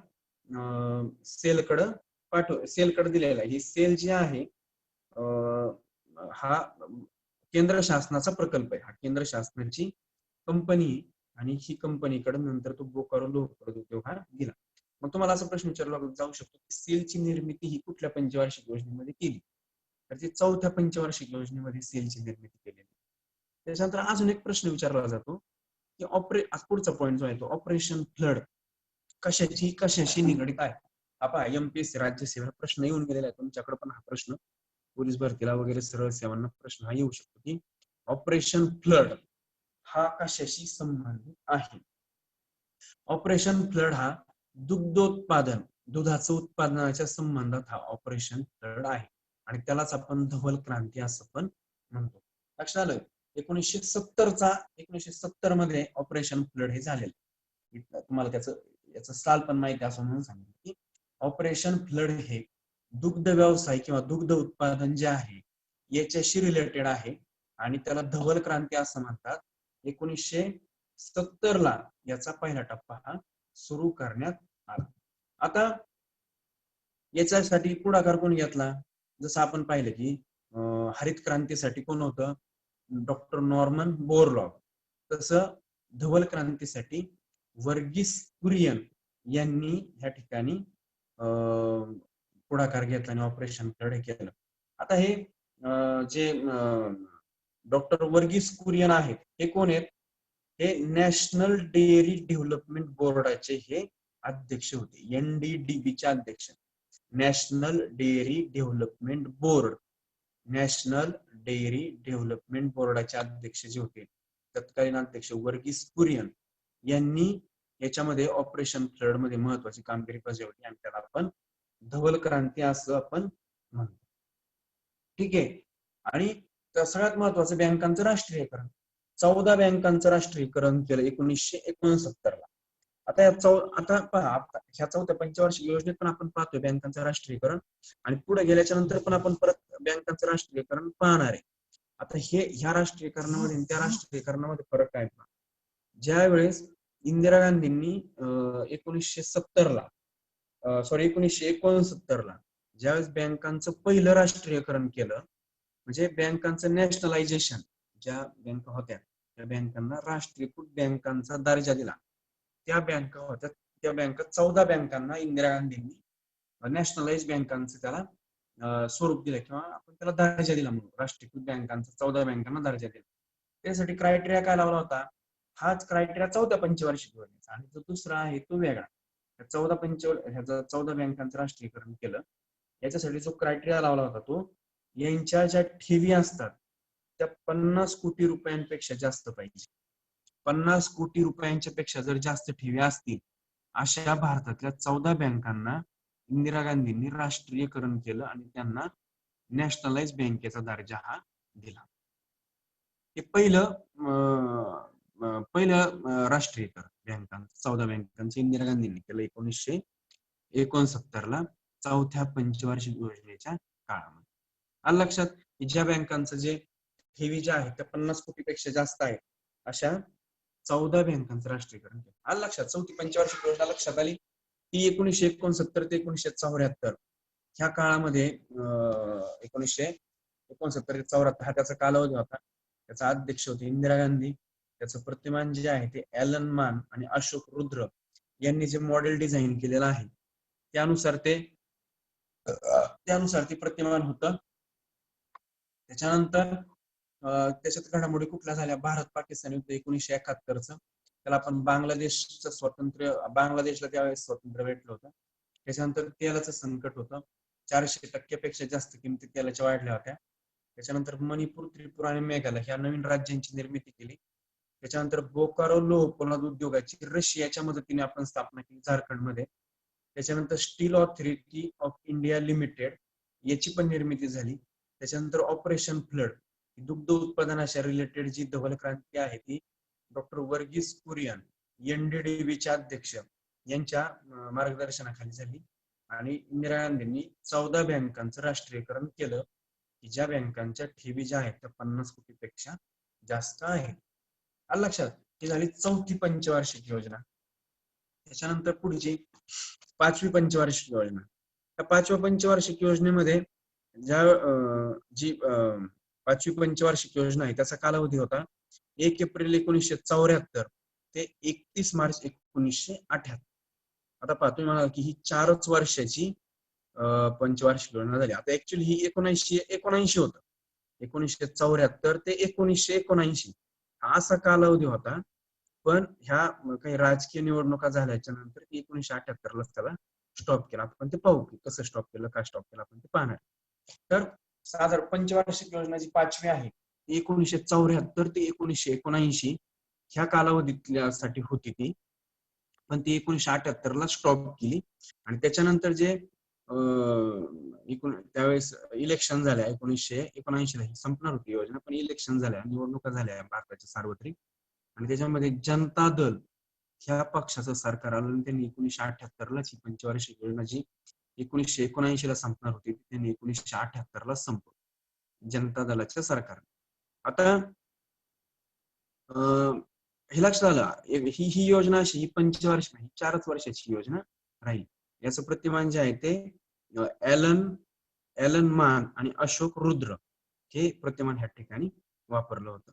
सेलकडे दिलेला आहे. ही सेल जी आहे हा केंद्र शासनाचा प्रकल्प आहे. हा केंद्र शासनाची कंपनी आणि ही कंपनीकडे नंतर तो बोकारो लोहपोलाद उद्योग हा दिला. मग तुम्हाला असा प्रश्न विचारला जाऊ शकतो की सेलची निर्मिती ही कुठल्या पंचवार्षिक योजनेमध्ये केली? तर ती 4थ्या पंचवार्षिक योजनेमध्ये सेलची निर्मिती केलेली. त्याच्यानंतर अजून एक प्रश्न विचारला जातो की पुढचा पॉईंट जो आहे तो ऑपरेशन फ्लड कशाशी निगडित आहे? आपण MPSC राज्यसेवा प्रश्न येऊन गेलेला आहे तुमच्याकडे पण हा प्रश्न पोलीस भरतीला वगैरे सरळ सेवांना प्रश्न हा येऊ शकतो की ऑपरेशन फ्लड हा कशाशी संबंधित आहे? ऑपरेशन फ्लड हा दुग्धोत्पादन, दुधाचं उत्पादनाच्या संबंधात हा ऑपरेशन फ्लड आहे आणि त्यालाच आपण धवल क्रांती असं पण म्हणतो. लक्षात आलं? 1970 मध्ये ऑपरेशन फ्लड हे झालेलं. तुम्हाला याचं साल पण माहिती असं म्हणून सांगितलं की ऑपरेशन फ्लड हे दुग्ध व्यवसाय किंवा दुग्ध उत्पादन जे आहे याच्याशी रिलेटेड आहे आणि त्याला धवल क्रांती असं म्हणतात. 1970 ला याचा पहिला टप्पा हा सुरू करण्यात आला. आता याच्यासाठी पुढाकार कोण घेतला? जसं आपण पाहिलं की हरित क्रांतीसाठी कोण होतं? Doctor Norman Borlaug. तसं धवल क्रांतीसाठी वर्गीस कुरियन यांनी या ठिकाणी पुढाकार घेतला आणि ऑपरेशन फ्लड हे केलं. आता हे जे डॉक्टर वर्गीस कुरियन आहेत हे कोण आहेत? हे नॅशनल डेअरी डेव्हलपमेंट बोर्डाचे हे अध्यक्ष होते. NDDB चे अध्यक्ष. National dairy development board, national dairy development बोर्डाचे अध्यक्ष जे होते तत्कालीन अध्यक्ष वर्गीस कुरियन यांनी याच्यामध्ये ऑपरेशन फ्लड मध्ये महत्वाची कामगिरी बजावली आणि त्याला आपण धवल क्रांती असं आपण म्हणतो. ठीक आहे. आणि सगळ्यात महत्वाचं बँकांचं राष्ट्रीयकरण. 14 बँकांचं राष्ट्रीयकरण केलं 1969 ला. आता पहा ह्या 4थ्या पंचवार्षिक योजनेत पण आपण पाहतोय बँकांचं राष्ट्रीयकरण आणि पुढे गेल्याच्या नंतर पण आपण परत बँकांचं राष्ट्रीयकरण पाहणार आहे. आता ह्या राष्ट्रीयकरणामध्ये त्या राष्ट्रीयकरणामध्ये फरक काय? ज्या वेळेस इंदिरा गांधींनी 1969 ला ज्यावेळेस बँकांचं पहिलं राष्ट्रीयकरण केलं म्हणजे बँकांचं नॅशनलायझेशन, ज्या बँका होत्या त्या बँकांना राष्ट्रीयकृत बँकांचा दर्जा दिला. त्या बँका होत्या त्या बँका 14 बँकांना इंदिरा गांधींनी नॅशनलाइज बँकांचं त्याला स्वरूप दिलं किंवा आपण त्याला दर्जा दिला म्हणून राष्ट्रीयकृत बँकांचा 14 बँकांना दर्जा दिला. त्यासाठी क्रायटेरिया काय लावला होता? हाच क्रायटेरिया 4थ्या पंचवार्षिक योजनेचा आणि जो दुसरा आहे तो वेगळा. 14 बँकांचं राष्ट्रीयकरण केलं. याच्यासाठी जो क्रायटेरिया लावला होता तो यांच्या ज्या ठेवी असतात त्या 50 कोटी रुपयांपेक्षा जास्त पाहिजे. 50 कोटी रुपयांच्या पेक्षा जर जास्त ठेवी असतील अशा भारतातल्या 14 बँकांना इंदिरा गांधींनी राष्ट्रीयकरण केलं आणि त्यांना नॅशनलाइज बँकेचा दर्जा हा दिला. हे पहिलं राष्ट्रीयकरण बँकांचं 14 बँकांचं इंदिरा गांधींनी केलं 1969 ला 4थ्या पंचवार्षिक योजनेच्या काळामध्ये. आलं लक्षात की ज्या बँकांचं जे ठेवी ज्या आहेत त्या 50 कोटीपेक्षा जास्त आहेत अशा 14 बँकांचं राष्ट्रीयकरण केलं. आलं लक्षात? 4थी पंचवार्षिक योजना लक्षात आली. ती 1969 ते 1974 ह्या काळामध्ये 1969 ते 74 हा त्याचा कालावधी होता. त्याचा अध्यक्ष होते इंदिरा गांधी त्याचं प्रतिमान जे आहे ते ॲलन मान आणि अशोक रुद्र यांनी जे मॉडेल डिझाईन केलेलं आहे त्यानुसार ते प्रतिमान होतं. त्याच्यानंतर त्याच्यात घडामोडी कुठल्या झाल्या, भारत पाकिस्तान युद्ध 1971चं, त्याला आपण बांगलादेशचं स्वातंत्र्य, बांगलादेशला त्यावेळेस स्वातंत्र्य भेटलं होतं. त्याच्यानंतर तेलाचं संकट होतं, 400% जास्त किमती तेलाच्या वाढल्या होत्या. त्याच्यानंतर मणिपूर, त्रिपुरा आणि मेघालय ह्या नवीन राज्यांची निर्मिती केली. त्याच्यानंतर बोकारो लोह पोलाद उद्योगाची रशियाच्या मदतीने आपण स्थापना केली झारखंडमध्ये. त्याच्यानंतर steel Authority of India Limited याची पण निर्मिती झाली. त्याच्यानंतर ऑपरेशन फ्लड, दुग्ध उत्पादनाच्या रिलेटेड जी धवल क्रांती आहे ती डॉक्टर वर्गीस कुरियन NDDB अध्यक्ष यांच्या मार्गदर्शनाखाली झाली. आणि इंदिरा गांधींनी 14 बँकांचं राष्ट्रीयकरण केलं की ज्या बँकांच्या ठेवी ज्या आहेत त्या 50 कोटीपेक्षा जास्त आहेत. आलं लक्षात? ही झाली 4थी पंचवार्षिक योजना. त्याच्यानंतर पुढची 5वी पंचवार्षिक योजना. त्या 5व्या पंचवार्षिक योजनेमध्ये जी 5वी पंचवार्षिक योजना आहे त्याचा कालावधी होता 1 एप्रिल 1974 ते 31 मार्च 1978. आता पहा, तुम्ही म्हणाल की ही 4च वर्षाची पंचवार्षिक योजना झाली. आता ऍक्च्युअली ही 1979 होतं, 1974 ते 1979 हा असा कालावधी होता. पण ह्या काही राजकीय निवडणुका झाल्याच्या नंतर 1978 त्याला स्टॉप केला. आपण ते पाहू की कसं स्टॉप केलं, का स्टॉप केलं, आपण ते पाहणार. तर साधारण पंचवार्षिक योजना जी 5वी आहे 1974 ते 1979 ह्या कालावधीसाठी होती ती, पण ती 1978ला स्टॉप केली. आणि त्याच्यानंतर जे त्यावेळेस इलेक्शन झाल्या 1979ला ही संपणार होती योजना, पण इलेक्शन झाल्या, निवडणुका झाल्या भारताच्या सार्वत्रिक, आणि त्याच्यामध्ये जनता दल ह्या पक्षाचं सरकार आलं आणि त्यांनी 1978ला ही पंचवार्षिक योजना जी 1979ला संपणार होती त्यांनी 1978ला संपवली जनता दलाच्या सरकार. आता हे लक्षात आलं, ही योजना अशी, ही पंचवार्षिक नाही, 4च वर्षाची योजना राहील. याचं प्रतिमान जे आहे ते ॲलन मान आणि अशोक रुद्र हे प्रतिमान ह्या ठिकाणी वापरलं होतं.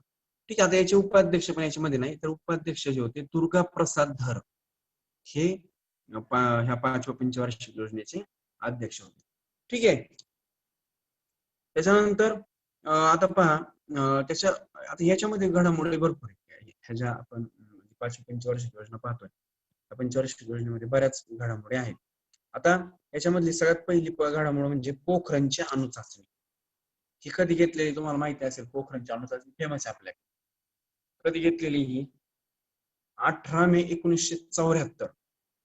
ठीक आहे. आता याचे उपाध्यक्ष पण याच्यामध्ये नाही, तर उपाध्यक्ष जे होते दुर्गा प्रसाद धर हे ह्या 5व्या पंचवार्षिक योजनेचे अध्यक्ष होते. ठीक आहे. त्याच्यानंतर आता पहा, आता याच्यामध्ये घडामोडी भरपूर आहे. ह्याच्या आपण 5वी पंचवार्षिक योजना पाहतोय, त्या पंचवार्षिक योजनेमध्ये बऱ्याच घडामोडी आहेत. आता याच्यामधली सगळ्यात पहिली घडामोड म्हणजे पोखरणची अणुचाचणी. ही कधी घेतलेली तुम्हाला माहिती असेल, पोखरणची अणुचाचणी फेमस आहे आपल्याकडे. कधी घेतलेली ही 18 मे 1974,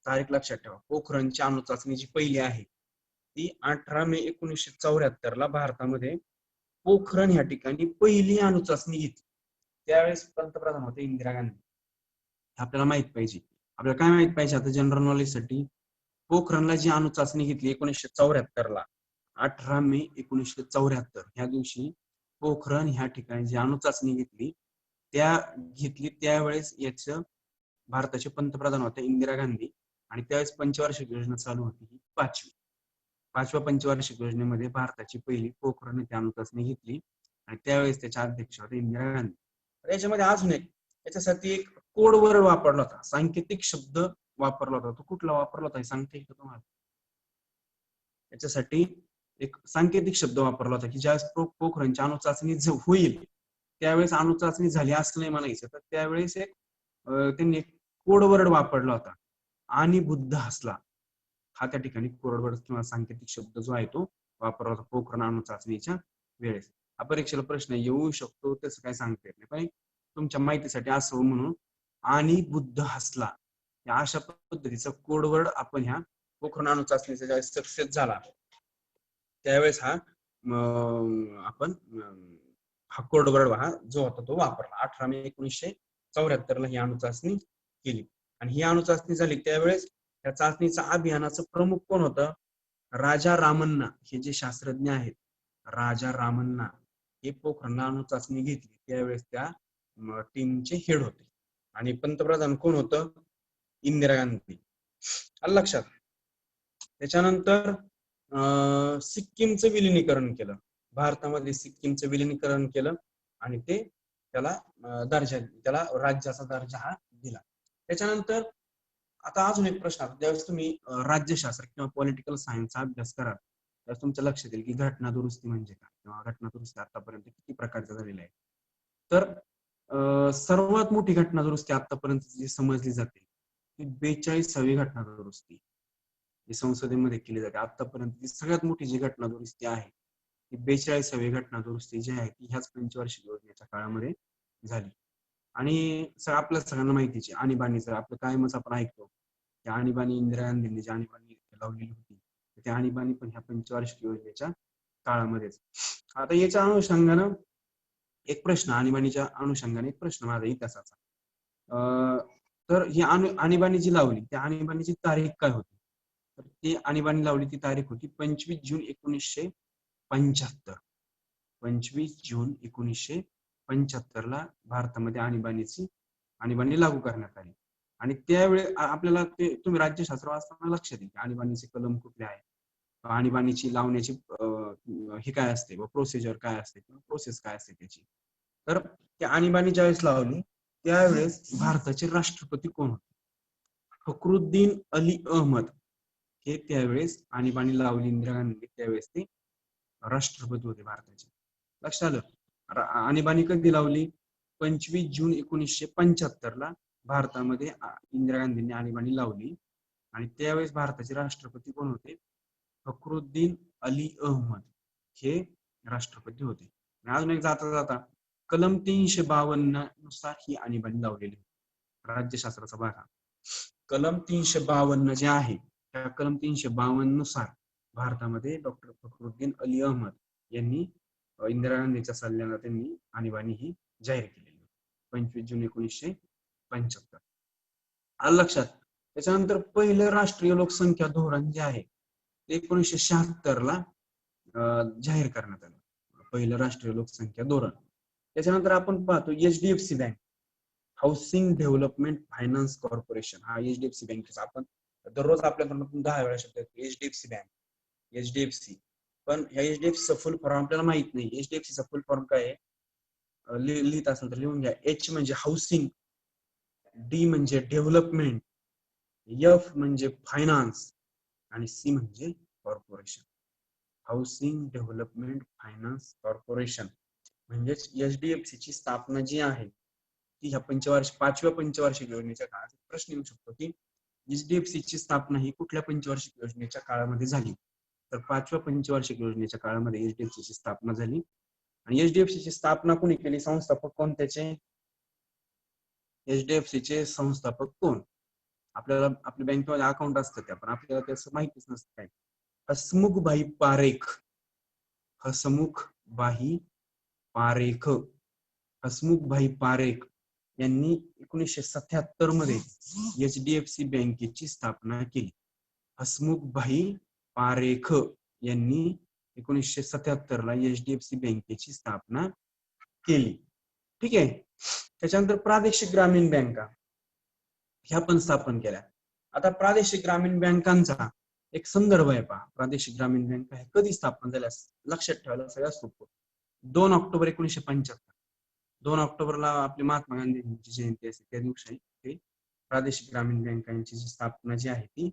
तारीख लक्षात ठेवा. पोखरणची अणुचाचणी जी पहिली आहे ती 18 मे 1974ला भारतामध्ये पोखरण या ठिकाणी पहिली अणुचाचणी घेतली. त्यावेळेस पंतप्रधान होते इंदिरा गांधी. आपल्याला माहित पाहिजे. आपल्याला काय माहित पाहिजे आता जनरल नॉलेज साठी, पोखरणला जी अणुचाचणी घेतली 1974ला, 18 मे 1974 ह्या दिवशी पोखरण ह्या ठिकाणी जी अणुचाचणी घेतली त्यावेळेस याचं भारताचे पंतप्रधान होते इंदिरा गांधी. आणि त्यावेळेस पंचवार्षिक योजना चालू होती ही 5वी. 5व्या पंचवार्षिक योजनेमध्ये भारताची पहिली पोखरण येथे अणुचाचणी घेतली आणि त्यावेळेस त्याच्या अध्यक्ष होते इंदिरा गांधी. याच्यामध्ये अजून याच्यासाठी एक कोड वर्ड वापरला होता, सांकेतिक शब्द वापरला होता. तो कुठला वापरला होता हे सांगता येईल का तुम्हाला? याच्यासाठी एक सांकेतिक शब्द वापरला होता की ज्यावेळेस पोखरणची अणुचाचणी होईल त्यावेळेस अणुचाचणी झाली असं नाही म्हणायचं, तर त्यावेळेस एक त्यांनी एक कोड वर्ड वापरला होता, आणि बुद्ध हसला. हा त्या ठिकाणी कोड वर्ड किंवा सांकेतिक शब्द जो आहे तो वापरला होता पोखरण अणुचाचणीच्या वेळेस. हा परीक्षेला प्रश्न येऊ शकतो, तसं काय सांगता येत नाही, पण तुमच्या माहितीसाठी असं म्हणून आणि बुद्ध हसला या अशा पद्धतीचा कोड वर्ड आपण ह्या पोखरण अणुचाचणीचा ज्यावेळेस सक्सेस झाला त्यावेळेस आपण हा कोड वर्ड हा जो होता तो वापरला. 18 मे 1974ला ही अणुचाचणी केली. आणि ही अणुचाचणी झाली त्यावेळेस त्या चाचणीचा अभियानाचं प्रमुख कोण होतं? राजा रामन्ना हे जे शास्त्रज्ञ आहेत, राजा रामन्ना हे पोखरण अणुचाचणी घेतली त्यावेळेस त्या टीमचे हेड होते. आणि पंतप्रधान कोण होतं? इंदिरा गांधी. आलं लक्षात? त्याच्यानंतर सिक्कीमचं विलिनीकरण केलं, भारतामध्ये सिक्कीमचं विलिनीकरण केलं आणि ते त्याला त्याला राज्याचा दर्जा हा दिला. त्याच्यानंतर आता अजून एक प्रश्न आहे, ज्यावेळेस तुम्ही राज्यशास्त्र किंवा पॉलिटिकल सायन्सचा अभ्यास कराल त्यावेळेस तुमच्या लक्षात येईल की घटना दुरुस्ती म्हणजे काय किंवा घटना दुरुस्ती आतापर्यंत किती प्रकारच्या झालेल्या आहे. तर सर्वात मोठी घटना दुरुस्ती आतापर्यंत जी समजली जाते ती 42वी घटना दुरुस्ती जी संसदेमध्ये केली जाते. आतापर्यंत सगळ्यात मोठी जी घटना दुरुस्ती आहे ती 42वी घटना दुरुस्ती जी आहे ती ह्याच पंचवार्षिक योजनेच्या काळामध्ये झाली. आणि आपल्या सगळ्यांना माहितीचे आणीबाणीचं आपलं कायमच आपण ऐकतो की आणीबाणी इंदिरा गांधींनी जी आणीबाणी लावलेली होती ती आणीबाणी पण ह्या पंचवार्षिक योजनेच्या काळामध्येच. आता याच्या अनुषंगानं एक प्रश्न, आणीबाणीच्या अनुषंगाने एक प्रश्न माझा इतिहासाचा. तर ही आणीबाणी जी लावली त्या आणीबाणीची तारीख काय होती? तर ती आणीबाणी लावली ती तारीख होती 25 जून 1975. 25 जून 1975 ला भारतामध्ये आणीबाणी लागू करण्यात आली. आणि त्यावेळी आपल्याला ते तुम्ही राज्यशास्त्र वाचताना लक्षात येईल आणीबाणीचे कलम कुठले आहेत, आणीबाणीची लावण्याची हे काय असते व प्रोसिजर काय असते किंवा प्रोसेस काय असते त्याची. तर त्या आणीबाणी ज्यावेळेस लावली त्यावेळेस भारताचे राष्ट्रपती कोण होते? फखरुद्दीन अली अहमद हे त्यावेळेस आणीबाणी लावली इंदिरा गांधी त्यावेळेस ते राष्ट्रपती होते भारताचे. लक्षात आलं? आणीबाणी कधी लावली? 25 जून 1975 ला भारतामध्ये इंदिरा गांधींनी आणीबाणी लावली आणि त्यावेळेस भारताचे राष्ट्रपती कोण होते? फखरुद्दीन अली अहमद हे राष्ट्रपती होते. अजून एक जाता जाता कलम 352 नुसार ही आणीबाणी लावलेली राज्यशास्त्राचा भाग. कलम 352 जे आहे त्या कलम 352 नुसार भारतामध्ये डॉक्टर फखरुद्दीन अली अहमद यांनी इंदिरा गांधीच्या सल्ल्याने त्यांनी आणीबाणी ही जाहीर केलेली 25 जून 1975. आलं लक्षात? त्याच्यानंतर पहिलं राष्ट्रीय लोकसंख्या धोरण जे आहे ते 1976 ला जाहीर करण्यात आलं, पहिलं राष्ट्रीय लोकसंख्या धोरण. त्याच्यानंतर आपण पाहतो HDFC bank, housing development finance corporation, हा एचडीएफसी बँकेचा आपण दररोज आपल्या तोंडातून 10 वेळा शब्द येतो एचडीएफसी बँक, एचडीएफसी. पण ह्या एचडीएफसीचा फुल फॉर्म आपल्याला माहित नाही. एचडीएफसीचा फुल फॉर्म काय आहे? लिहित असेल तर लिहून घ्या. एच म्हणजे हाऊसिंग, डी म्हणजे डेव्हलपमेंट, एफ म्हणजे फायनान्स आणि सी म्हणजे corporation. Housing development finance corporation म्हणजेच एचडीएफसी ची स्थापना जी आहे ती ह्या 5व्या पंचवार्षिक योजनेच्या काळात. प्रश्न येऊ शकतो की एचडीएफसी ची स्थापना ही कुठल्या पंचवार्षिक योजनेच्या काळामध्ये झाली? तर 5व्या पंचवार्षिक योजनेच्या काळामध्ये एचडीएफसी ची स्थापना झाली. आणि एचडीएफसी ची स्थापना कोणी केली? संस्थापक कोण त्याचे? एचडीएफसी चे संस्थापक कोण? आपल्याला आपल्या बँकेमध्ये अकाउंट असतं त्या, पण आपल्याला त्याचं माहितीच नसतं काय. हसमुखभाई पारेख, हसमुखभाई पारेख, हसमुखभाई पारेख यांनी 1977 मध्ये एचडीएफसी बँकेची स्थापना केली. हसमुखभाई पारेख यांनी 1977 ला एचडीएफसी बँकेची स्थापना केली. ठीक आहे. त्याच्यानंतर प्रादेशिक ग्रामीण बँका ह्या पण स्थापन केल्या. आता प्रादेशिक ग्रामीण बँकांचा एक संदर्भ आहे पहा. प्रादेशिक ग्रामीण बँका हे कधी स्थापन झाल्या लक्षात ठेवायला सगळ्यात सोपं 2 ऑक्टोबर 1975. 2 ऑक्टोबरला आपली महात्मा गांधींची जयंती असते त्या दिवशी ते प्रादेशिक ग्रामीण बँकांची जी स्थापना जी आहे ती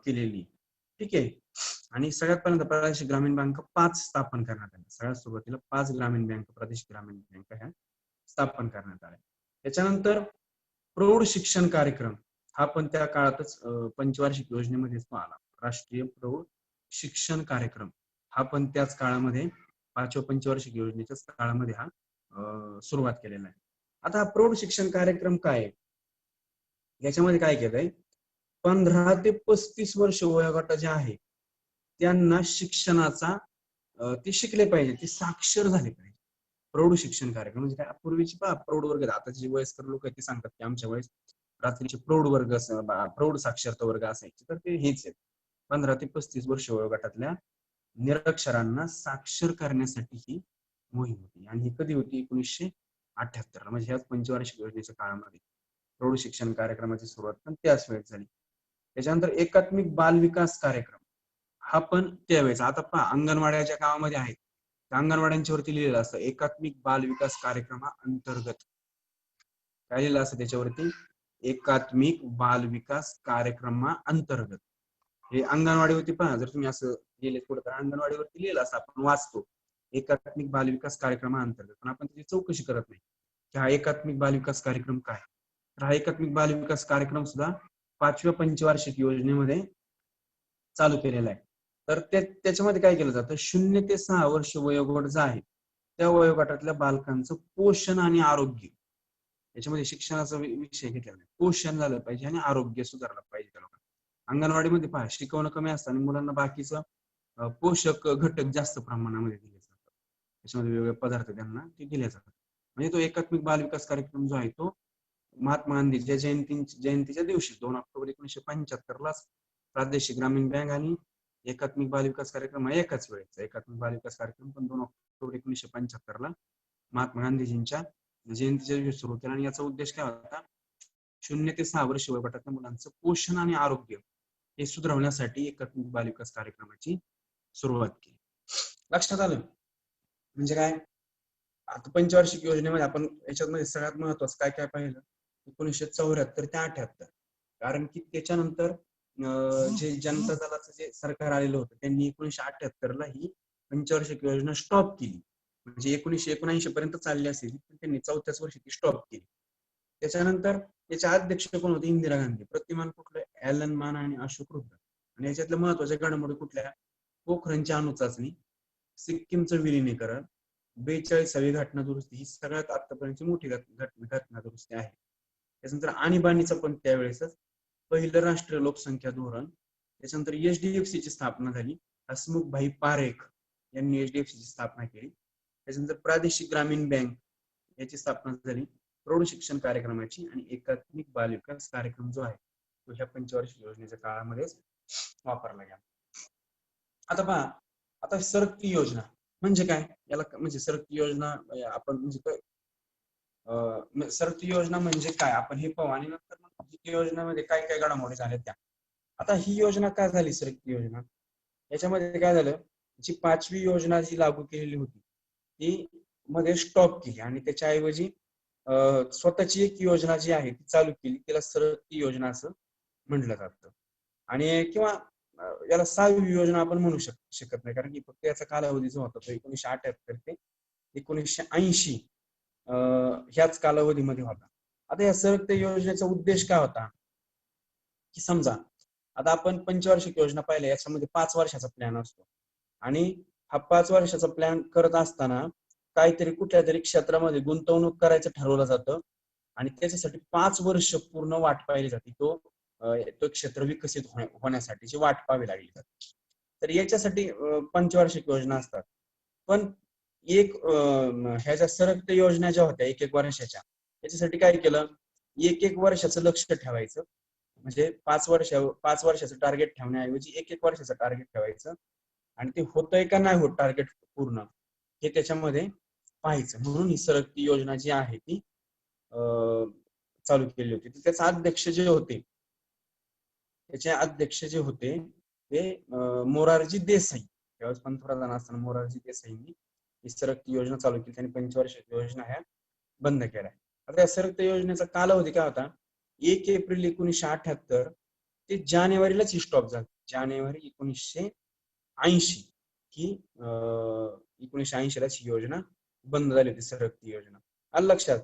केलेली. ठीक आहे. आणि सगळ्यात पहिल्यांदा प्रादेशिक ग्रामीण बँका 5 स्थापन करण्यात आल्या. सगळ्यात सुरुवातीला 5 ग्रामीण बँका, प्रादेशिक ग्रामीण बँका ह्या स्थापन करण्यात आल्या. त्याच्यानंतर प्रौढ शिक्षण कार्यक्रम हा पण त्या काळातच पंचवार्षिक योजनेमध्येच आला. राष्ट्रीय प्रौढ शिक्षण कार्यक्रम हा पण त्याच काळामध्ये 5व्या पंचवार्षिक योजनेच्याच काळामध्ये हा सुरुवात केलेला आहे. आता हा प्रौढ शिक्षण कार्यक्रम काय आहे? याच्यामध्ये काय केलंय? 15 ते 35 वर्ष वयोगट जे आहे त्यांना शिक्षणाचा ते शिकले पाहिजे, ते साक्षर झाले पाहिजे. प्रौढ शिक्षण कार्यक्रम म्हणजे काय? पूर्वीची प्रौढ वर्ग, आता जे वयस्कर लोक आहेत ते सांगतात की आमच्या वेळेस रात्रीचे प्रौढ वर्ग, प्रौढ साक्षरता वर्ग असायचे. तर ते हेच आहेत 15 ते 35 वर्ष वयोगटातल्या निरक्षरांना साक्षर करण्यासाठी ही मोहीम होती. आणि ही कधी होती? 1978 ला, म्हणजे ह्याच पंचवार्षिक योजनेच्या काळामध्ये प्रौढ शिक्षण कार्यक्रमाची सुरुवात पण त्याच वेळेस झाली. त्याच्यानंतर एकात्मिक बाल विकास कार्यक्रम हा पण त्यावेळेस. आता पहा अंगणवाड्या ज्या गावामध्ये आहेत अंगणवाड्यांच्यावरती लिहिलेलं असतं एकात्मिक बाल विकास कार्यक्रमाअंतर्गत. काय लिहिलं असतं त्याच्यावरती? एकात्मिक बाल विकास कार्यक्रमाअंतर्गत. हे अंगणवाडीवरती पहा, जर तुम्ही असं लिहिले थोडं तर अंगणवाडीवरती लिहिलं असं आपण वाचतो एकात्मिक बाल विकास कार्यक्रमाअंतर्गत, पण आपण त्याची चौकशी करत नाही की हा एकात्मिक बाल विकास कार्यक्रम काय. तर हा एकात्मिक बाल विकास कार्यक्रम सुद्धा 5व्या पंचवार्षिक योजनेमध्ये चालू केलेला आहे. तर त्याच्यामध्ये काय केलं जातं, 0 ते 6 वर्ष वयोगट जो आहे त्या वयोगटातल्या बालकांचं पोषण आणि आरोग्य, याच्यामध्ये शिक्षणाचा विषय घेतलेला आहे. पोषण झालं पाहिजे आणि आरोग्य सुधारलं पाहिजे त्या लोकांना. अंगणवाडीमध्ये पहा शिकवणं कमी असतं आणि मुलांना बाकीचं पोषक घटक जास्त प्रमाणामध्ये दिले जातात. त्याच्यामध्ये वेगवेगळे पदार्थ त्यांना ते दिले जातात. म्हणजे तो एकात्मिक बाल विकास कार्यक्रम जो आहे तो महात्मा गांधीच्या जयंतीच्या दिवशी 2 ऑक्टोबर 1975 ला प्रादेशिक ग्रामीण बँक आणि एकात्मिक बाल विकास कार्यक्रम हा एकाच वेळेचा. एकात्मिक बाल विकास कार्यक्रम पण 2 ऑक्टोबर 1975 ला महात्मा गांधीजींच्या जयंतीच्या दिवशी सुरू केला आणि याचा उद्देश काय होता, 0 ते 6 वर्ष वयोगटातल्या मुलांचं पोषण आणि आरोग्य हे सुधारवण्यासाठी एकात्मिक बाल विकास कार्यक्रमाची सुरुवात केली. लक्षात आलं? म्हणजे काय, आता पंचवार्षिक योजनेमध्ये आपण याच्यामध्ये सगळ्यात महत्वाचं काय काय पाहिलं, 1974 ते 78, कारण की त्याच्यानंतर जे जनता दलाचं जे सरकार आलेलं होतं त्यांनी 1978 ला ही पंचवार्षिक योजना स्टॉप केली. म्हणजे 1979 पर्यंत चालली असेल पण त्यांनी 4थ्याच वर्षी ती स्टॉप केली. त्याच्यानंतर त्याचे अध्यक्ष कोण होते, इंदिरा गांधी. प्रतिमान कुठलं, ॲलन मान आणि अशोक रुद्र. आणि याच्यातल्या महत्वाच्या घडामोडी कुठल्या, पोखरणची अणुचाचणी, सिक्कीमचं विलिनीकरण, 42वी घटना दुरुस्ती, ही सगळ्यात आतापर्यंतची मोठी घटना दुरुस्ती आहे. त्याच्यानंतर आणीबाणीचं पण त्यावेळेसच पहिलं राष्ट्रीय लोकसंख्या धोरण. त्याच्यानंतर एचडीएफसी ची स्थापना झाली, हसमुख भाई पारेख यांनी एचडीएफसी ची स्थापना केली. त्याच्यानंतर प्रादेशिक ग्रामीण बँक याची स्थापना झाली, प्रौढ शिक्षण कार्यक्रमाची, आणि एकात्मिक बाल विकास कार्यक्रम जो आहे तो ह्या पंचवार्षिक योजनेच्या काळामध्येच वापरला गेला. आता पहा, आता सरकती योजना म्हणजे काय, याला म्हणजे सरकती योजना आपण म्हणजे सरकती योजना म्हणजे काय आपण हे पाहू आणि नंतर मग योजनेमध्ये काय काय घडामोडी झाल्या त्या. आता ही योजना काय झाली सरकती योजना, याच्यामध्ये काय झालं, जी 5वी योजना जी लागू केलेली होती ती मध्ये स्टॉप केली आणि त्याच्याऐवजी स्वतःची एक योजना जी आहे ती चालू केली, तिला सरकती योजना असं म्हटलं जातं. आणि किंवा याला 6वी योजना आपण म्हणू शकत नाही, कारण की फक्त याचा कालावधी जो होता तो 1978 ते 1980 ह्याच कालावधीमध्ये होता. आता या सरकत्या योजनेचा उद्देश काय होता, की समजा आता आपण पंचवार्षिक योजना पाहिल्या, याच्यामध्ये 5 वर्षाचा प्लॅन असतो आणि हा 5 वर्षाचा प्लॅन करत असताना काहीतरी कुठल्या तरी क्षेत्रामध्ये गुंतवणूक करायचं ठरवलं जातं आणि त्याच्यासाठी 5 वर्ष पूर्ण वाट पाहिली जाते, तो क्षेत्र विकसित होण्यासाठीची वाट पाहावी लागली जाते. तर याच्यासाठी पंचवार्षिक योजना असतात. पण एक ह्या ज्या सरकत्या योजना ज्या होत्या 1-1 वर्षाच्या, याच्यासाठी काय केलं, 1-1 वर्षाचं लक्ष ठेवायचं. म्हणजे 5 वर्षाचं टार्गेट ठेवण्याऐवजी 1-1 वर्षाचं टार्गेट ठेवायचं आणि ते होतंय का नाही होत टार्गेट पूर्ण हे त्याच्यामध्ये पाहायचं. म्हणून ही सरकती योजना जी आहे ती चालू केली होती. त्याचे अध्यक्ष जे होते ते मोरारजी देसाई, त्यावेळेस पंतप्रधान असताना मोरारजी देसाईंनी ही सरकती योजना चालू केली. त्यांनी पंचवार्षिक योजना ह्या बंद केल्या. आता या सरकती योजनेचा कालावधी काय होता, 1 एप्रिल 1978 ते जानेवारीलाच ही स्टॉप झाली. जानेवारी 1980 ही 1980 लाच ही योजना बंद झाली होती, सरकती योजना. आलं लक्षात.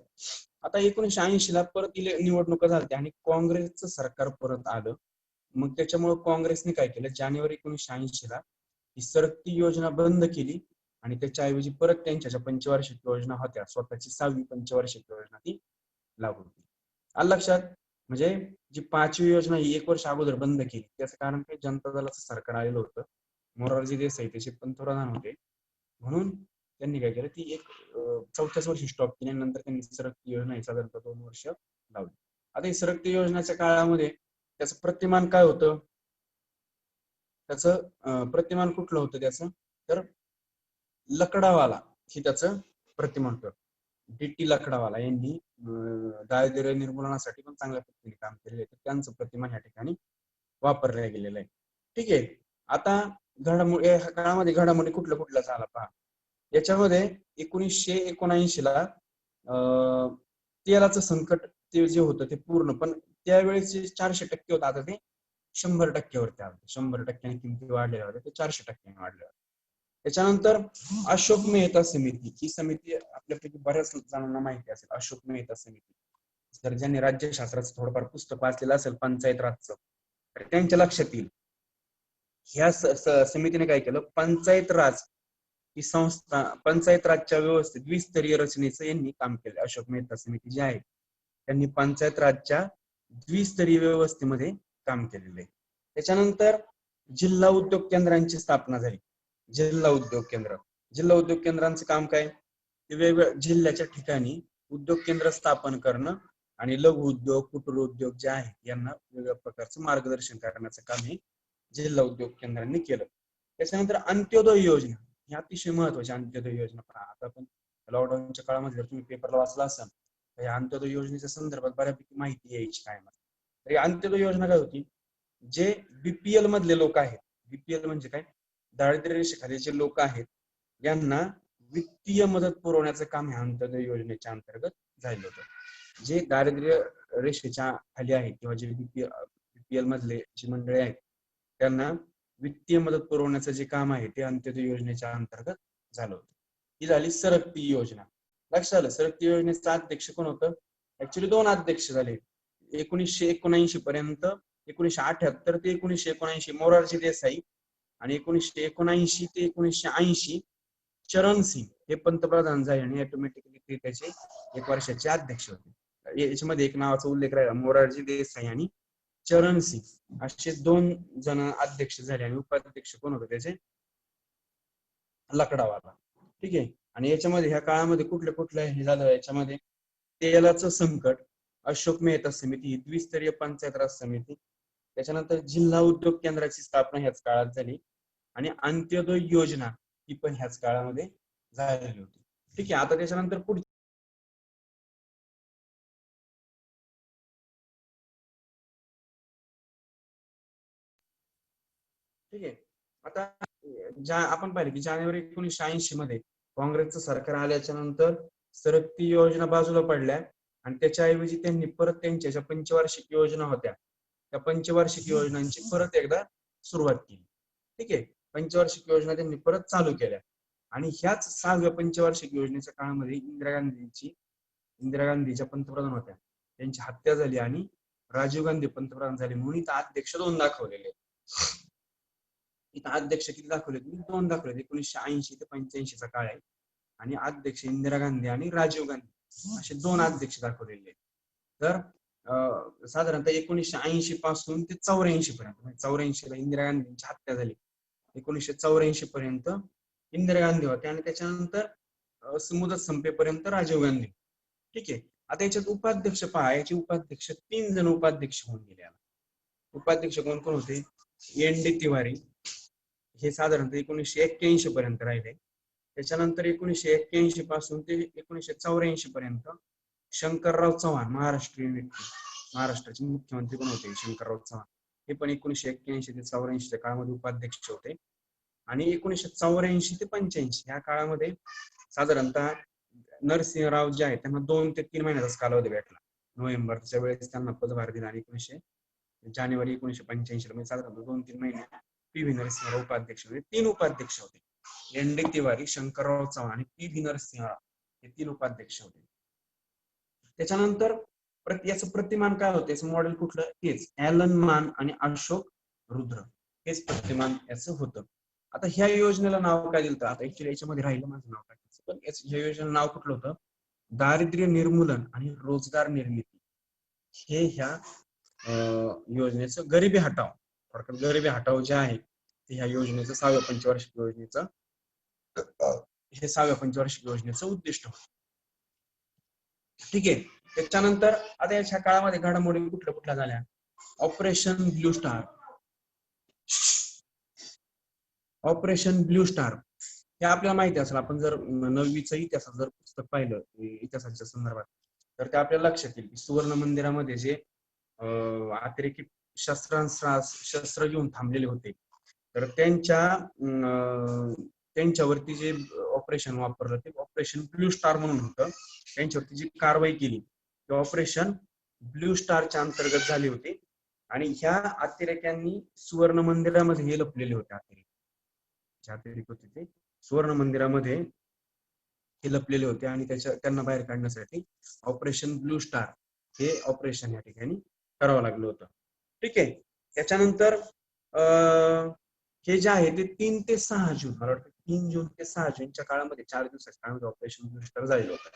आता 1980 ला परत निवडणुका झाल्या आणि काँग्रेसचं सरकार परत आलं. मग त्याच्यामुळे काँग्रेसने काय केलं, जानेवारी 1980 ला ही सरकती योजना बंद केली आणि त्याच्याऐवजी परत त्यांच्या ज्या पंचवार्षिक योजना होत्या, स्वतःची 6वी पंचवार्षिक योजना ती लागू केली. आलं लक्षात. म्हणजे जी 5वी योजना ही 1 वर्ष अगोदर बंद केली, त्याचं कारण काय, जनता दलाचं सरकार आलेलं होतं, मोरारजी देसाई त्याचे पंतप्रधान होते, म्हणून त्यांनी काय केलं, ती एक 4थ्याच वर्षी स्टॉप केली आणि नंतर त्यांनी सरकती योजना ही साधारणतः 2 वर्ष लावली. आता ही सरकती योजनेच्या काळामध्ये त्याचं प्रतिमान काय होतं, त्याचं प्रतिमान कुठलं होतं त्याचं, तर लकडावाला ही त्याचं प्रतिमान होतं. डीटी लकडावाला यांनी दारिद्र्य निर्मूलनासाठी पण चांगल्या पद्धतीने काम केलेलं आहे, त्यांचं प्रतिमान या ठिकाणी वापरलं गेलेलं आहे. ठीक आहे. आता काळामध्ये घडामोडी कुठलं झाला पहा. याच्यामध्ये 1979 ला तेलाचं संकट ते जे होतं ते पूर्ण, पण त्यावेळेस जे 400% होतं आता ते 100% वरती आलं. 100% किमती वाढलेल्या होत्या, ते 400% वाढल्या. त्याच्यानंतर अशोक मेहता समिती, ही समिती आपल्यापैकी बऱ्याच जणांना माहिती असेल. अशोक मेहता समिती, तर ज्यांनी राज्यशास्त्राचं थोडंफार पुस्तक वाचलेलं असेल पंचायत राजचं, तर त्यांच्या लक्षात येईल. ह्या समितीने काय केलं, पंचायत राज ही संस्था, पंचायत राजच्या व्यवस्थेत द्विस्तरीय रचनेचं यांनी काम केलं. अशोक मेहता समिती जी आहे त्यांनी पंचायत राजच्या द्विस्तरीय व्यवस्थेमध्ये काम केलेलं आहे. त्याच्यानंतर जिल्हा उद्योग केंद्रांची स्थापना झाली. जिल्हा उद्योग केंद्र, जिल्हा उद्योग केंद्रांचं काम काय, वेगवेगळ्या जिल्ह्याच्या ठिकाणी उद्योग केंद्र स्थापन करणं आणि लघु उद्योग, कुटीर उद्योग जे आहे यांना वेगवेगळ्या प्रकारचं मार्गदर्शन करण्याचं काम हे जिल्हा उद्योग केंद्रांनी केलं. त्याच्यानंतर अंत्योदय योजना, ही अतिशय महत्वाची अंत्योदय योजना. आता आपण लॉकडाऊनच्या काळामध्ये जर तुम्ही पेपरला वाचला असाल तर या अंत्योदय योजनेच्या संदर्भात बऱ्यापैकी माहिती यायची काय. तर अंत्योदय योजना काय होती, जे बीपीएल मधले लोक आहेत, बीपीएल म्हणजे काय, दारिद्र्य रेषेखाली जे लोक आहेत यांना वित्तीय मदत पुरवण्याचं काम ह्या अंत्योदय योजनेच्या अंतर्गत झालं होतं. जे दारिद्र्य रेषेच्या खाली आहेत किंवा जे बीपीएल मधले जी मंडळी आहेत त्यांना वित्तीय मदत पुरवण्याचं जे काम आहे ते अंत्योदय योजनेच्या अंतर्गत झालं होतं. ही झाली सरकती योजना. लक्षात आलं, सरकती योजनेचा अध्यक्ष कोण होतं, ऍक्च्युली 2 अध्यक्ष झाले 1979 पर्यंत. 1978 ते 1979 मोरारजी देसाई आणि 1979 ते 1980 चरण सिंग हे पंतप्रधान झाले आणि ऑटोमॅटिकली ते त्याचे 1 वर्षाचे अध्यक्ष होते. याच्यामध्ये एक नावाचा उल्लेख राहिला, मोरारजी देसाई आणि चरण सिंग असे 2 जण अध्यक्ष झाले आणि उपाध्यक्ष कोण होते त्याचे, लकडावाला. ठीक आहे. आणि याच्यामध्ये ह्या काळामध्ये कुठल्या कुठल्या हे झालं, याच्यामध्ये तेलाचं संकट, अशोक मेहता समिती, द्विस्तरीय पंचायत राज समिती, त्याच्यानंतर जिल्हा उद्योग केंद्राची स्थापना ह्याच काळात झाली आणि अंत्योदय योजना ही पण ह्याच काळामध्ये झालेली होती. ठीक आहे. आता त्याच्यानंतर पुढे ठीक आहे. आता आपण पाहिलं की जानेवारी 1980 मध्ये काँग्रेसचं सरकार आल्याच्या नंतर सरकती योजना बाजूला पडल्या आणि त्याच्याऐवजी त्यांनी परत त्यांच्या ज्या पंचवार्षिक योजना होत्या त्या पंचवार्षिक योजनांची परत एकदा सुरुवात केली. ठीक आहे. पंचवार्षिक योजना त्यांनी परत चालू केल्या आणि ह्याच 6व्या पंचवार्षिक योजनेच्या काळामध्ये इंदिरा गांधी ज्या पंतप्रधान होत्या त्यांची हत्या झाली आणि राजीव गांधी पंतप्रधान झाले, म्हणून इथं अध्यक्ष 2 दाखवलेले. इथं अध्यक्ष किती दाखवले, 2 दाखवले. 1980 ते 85 चा काळ आहे आणि अध्यक्ष इंदिरा गांधी आणि राजीव गांधी असे 2 अध्यक्ष दाखवलेले. तर साधारणतः 1980 पासून ते 84 पर्यंत, 84 ला इंदिरा गांधींची हत्या झाली, 1984 पर्यंत इंदिरा गांधी होते आणि त्याच्यानंतर मुदत संपेपर्यंत राजीव गांधी. ठीक आहे. आता याच्यात उपाध्यक्ष पहा, याचे उपाध्यक्ष 3 जण उपाध्यक्ष होऊन गेले. उपाध्यक्ष कोण कोण होते, एन डी तिवारी, हे साधारणतः 1981 पर्यंत राहिले. त्याच्यानंतर 1981 पासून ते 1984 पर्यंत शंकरराव चव्हाण, महाराष्ट्रीयन व्यक्ती, महाराष्ट्राचे मुख्यमंत्री पण होते शंकरराव चव्हाण, हे पण 1981 ते 84 काळामध्ये उपाध्यक्ष होते. आणि 1984 ते 85 या काळामध्ये साधारणतः नरसिंहराव जे आहेत त्यांना 2 ते 3 महिन्याचा कालावधी भेटला. नोव्हेंबरच्या वेळेस त्यांना पदभार दिला आणि जानेवारी 1985 ला साधारणतः 2-3 महिने पी व्ही नरसिंहराव उपाध्यक्ष होते. 3 उपाध्यक्ष होते, एन डी तिवारी, शंकरराव चव्हाण आणि पी व्ही नरसिंहराव हे 3 उपाध्यक्ष होते. त्याच्यानंतर याचं प्रतिमान काय होतं, याचं मॉडेल कुठलं, तेच ॲलन मान आणि अशोक रुद्र हेच प्रतिमान याचं होतं. आता ह्या योजनेला नाव काय दिलं, आता ऍक्च्युली याच्यामध्ये राहिलं माझं नाव टाकायचं, पण ह्या योजनेला नाव कुठलं होतं, दारिद्र्य निर्मूलन आणि रोजगार निर्मिती हे ह्या योजनेचं गरिबी हटाव, थोडक्यात गरिबी हटाव जे आहे ते ह्या योजनेचं 6व्या पंचवार्षिक योजनेचं हे 6व्या पंचवार्षिक योजनेचं उद्दिष्ट होतं. ठीक आहे. त्याच्यानंतर आता याच्या काळामध्ये घडामोडी कुठल्या कुठल्या झाल्या, operation blue star, operation blue star हे आपल्याला माहिती असेल. आपण जर 9वीचं इतिहासात जर पुस्तक पाहिलं इतिहासाच्या संदर्भात तर ते आपल्याला लक्षात येईल की सुवर्ण मंदिरामध्ये जे अतिरेकी शस्त्र घेऊन थांबलेले होते तर त्यांच्यावरती जे ऑपरेशन वापरलं ते ऑपरेशन ब्लू स्टार म्हणून होतं. त्यांच्यावरती जी कारवाई केली ते ऑपरेशन ब्लू स्टारच्या अंतर्गत झाली होती. आणि ह्या अतिरेक्यांनी सुवर्ण मंदिरामध्ये हे लपलेले होते. अतिरेक होते ते सुवर्ण मंदिरामध्ये हे लपलेले होते आणि त्यांना बाहेर काढण्यासाठी ऑपरेशन ब्लू स्टार हे ऑपरेशन या ठिकाणी करावं लागलं होतं. ठीक आहे. त्याच्यानंतर हे जे आहे ते 3 ते 6 जून, मला वाटतं 3 जून ते 6 जूनच्या काळामध्ये 4 दिवसाच्या काळामध्ये ऑपरेशन ब्लू स्टार झालेलं होतं.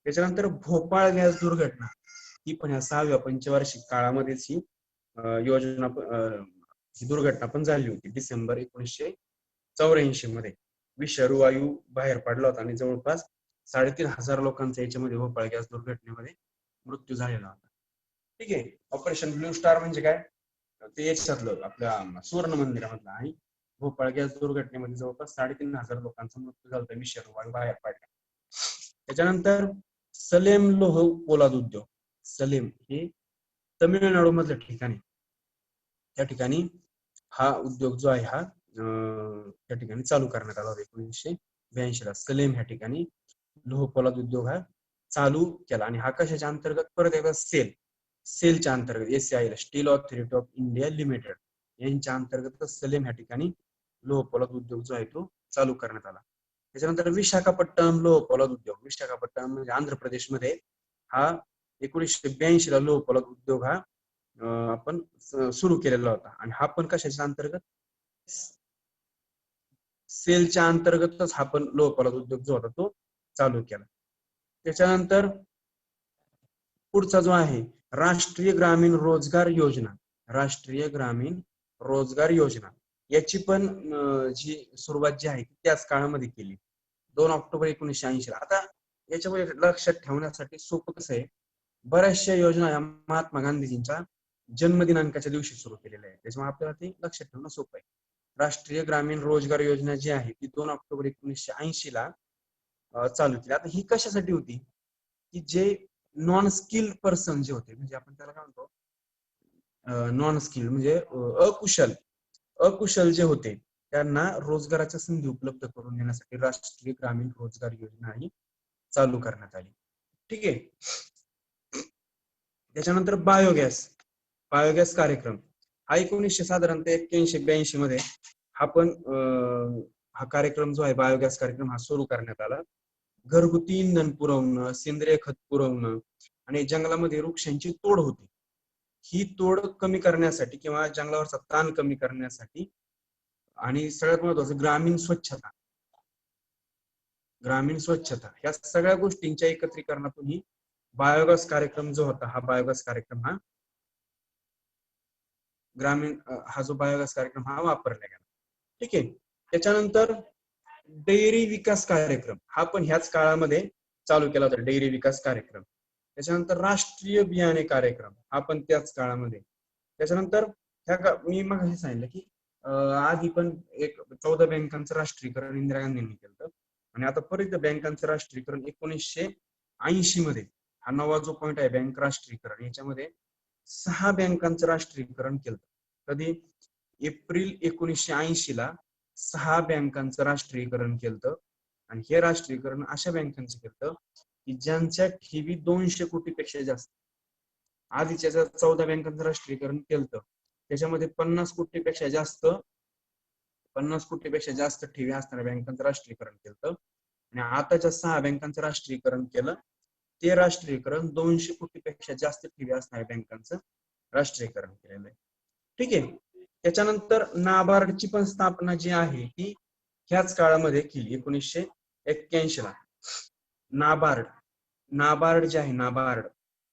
त्याच्यानंतर भोपाळ गॅस दुर्घटना ही पण या 6व्या पंचवार्षिक काळामध्येच ही योजना ही दुर्घटना पण झाली होती. डिसेंबर 1984 मध्ये विषारू वायू बाहेर पडला होता आणि जवळपास 3,500 लोकांचा याच्यामध्ये भोपाळ गॅस दुर्घटनेमध्ये मृत्यू झालेला होता. ठीक आहे. ऑपरेशन ब्लू स्टार म्हणजे काय, ते याच्यातलं आपल्या सुवर्ण मंदिरामधलं. आणि भोपाळ गॅस दुर्घटनेमध्ये जवळपास 3,500 लोकांचा मृत्यू झाला होता, विषारू वायू बाहेर पडला. त्याच्यानंतर सलेम लोह पोलाद उद्योग, सलेम हे तमिळनाडू मधल्या ठिकाणी, त्या ठिकाणी हा उद्योग जो आहे हा त्या ठिकाणी चालू करण्यात आला होता 1982 ला. सलेम ह्या ठिकाणी लोह पोलाद उद्योग हा चालू केला. आणि हा कशाच्या अंतर्गत, परत एकदा सेलच्या अंतर्गत, SAIL Steel Authority of India limited यांच्या अंतर्गत सलेम ह्या ठिकाणी लोह पोलाद उद्योग जो आहे तो चालू करण्यात आला. त्याच्यानंतर विशाखापट्टणम लोह पोलाद उद्योग, विशाखापट्टणम म्हणजे आंध्र प्रदेशमध्ये, हा 1982 ला लोह पोलाद उद्योग हा आपण सुरू केलेला होता. आणि हा पण कशाच्या अंतर्गत, सेलच्या अंतर्गतच हा पण लोह पोलाद उद्योग जो होता तो चालू केला. त्याच्यानंतर पुढचा जो आहे राष्ट्रीय ग्रामीण रोजगार योजना, राष्ट्रीय ग्रामीण रोजगार योजना याची पण जी सुरुवात जी आहे त्याच काळामध्ये केली, 2 ऑक्टोबर 1980 ला. आता याच्यामध्ये लक्षात ठेवण्यासाठी सोपं कसं आहे, बऱ्याचशा योजना या महात्मा गांधीजींच्या जन्मदिनांकाच्या दिवशी सुरू केलेल्या आहे, त्याच्यामुळे आपल्याला ते लक्षात ठेवणं सोपं आहे. राष्ट्रीय ग्रामीण रोजगार योजना जी आहे ती 2 ऑक्टोबर 1980 ला चालू केली. आता ही कशासाठी होती, की जे नॉन स्किल्ड पर्सन जे होते, म्हणजे आपण त्याला काय म्हणतो, नॉन स्किल्ड म्हणजे अकुशल जे होते त्यांना रोजगाराच्या संधी उपलब्ध करून देण्यासाठी राष्ट्रीय ग्रामीण रोजगार योजना ही चालू करण्यात आली. ठीक आहे. त्याच्यानंतर बायोगॅस कार्यक्रम हा 1900 साधारणतः 81-82 मध्ये हा पण हा कार्यक्रम जो आहे बायोगॅस कार्यक्रम हा सुरू करण्यात आला. घरगुती इंधन पुरवणं, सेंद्रिय खत पुरवणं आणि जंगलामध्ये वृक्षांची तोड होती, ही तोड कमी करण्यासाठी किंवा जंगलावरचा ताण कमी करण्यासाठी, आणि सगळ्यात महत्वाचं ग्रामीण स्वच्छता या सगळ्या गोष्टींच्या एकत्रीकरणातून ही बायोगॅस कार्यक्रम जो होता, हा बायोगॅस कार्यक्रम हा हा जो बायोगॅस कार्यक्रम हा वापरला गेला. ठीक आहे. त्याच्यानंतर डेअरी विकास कार्यक्रम हा पण ह्याच काळामध्ये चालू केला होता, डेअरी विकास कार्यक्रम. त्याच्यानंतर राष्ट्रीय बियाणे कार्यक्रम हा पण त्याच काळामध्ये. त्याच्यानंतर मी मग हे सांगितलं की आधी पण एक 14 बँकांचं राष्ट्रीयकरण इंदिरा गांधींनी केलं, आणि आता परत बँकांचं राष्ट्रीयकरण 1980 मध्ये, हा नवा जो पॉइंट आहे बँक राष्ट्रीयकरण, याच्यामध्ये 6 बँकांचं राष्ट्रीयकरण केलं. कधी, एप्रिल 1980 ला 6 बँकांचं राष्ट्रीयकरण केलं. आणि हे राष्ट्रीयकरण अशा बँकांचं केलं की ज्यांच्या ठेवी 200 कोटीपेक्षा जास्त. आधीच्या 14 बँकांचं राष्ट्रीयकरण केलं त्याच्यामध्ये 50 कोटीपेक्षा जास्त ठेवी असणाऱ्या बँकांचं राष्ट्रीयकरण केलं. आणि आताच्या 6 बँकांचं राष्ट्रीयकरण केलं, ते राष्ट्रीयकरण 200 कोटीपेक्षा जास्त ठेवी असणाऱ्या बँकांचं राष्ट्रीयकरण केलेलं आहे. ठीक आहे. त्याच्यानंतर नाबार्डची पण स्थापना जी आहे ती ह्याच काळामध्ये केली, 1981 ला. नाबार्ड जे आहे, नाबार्ड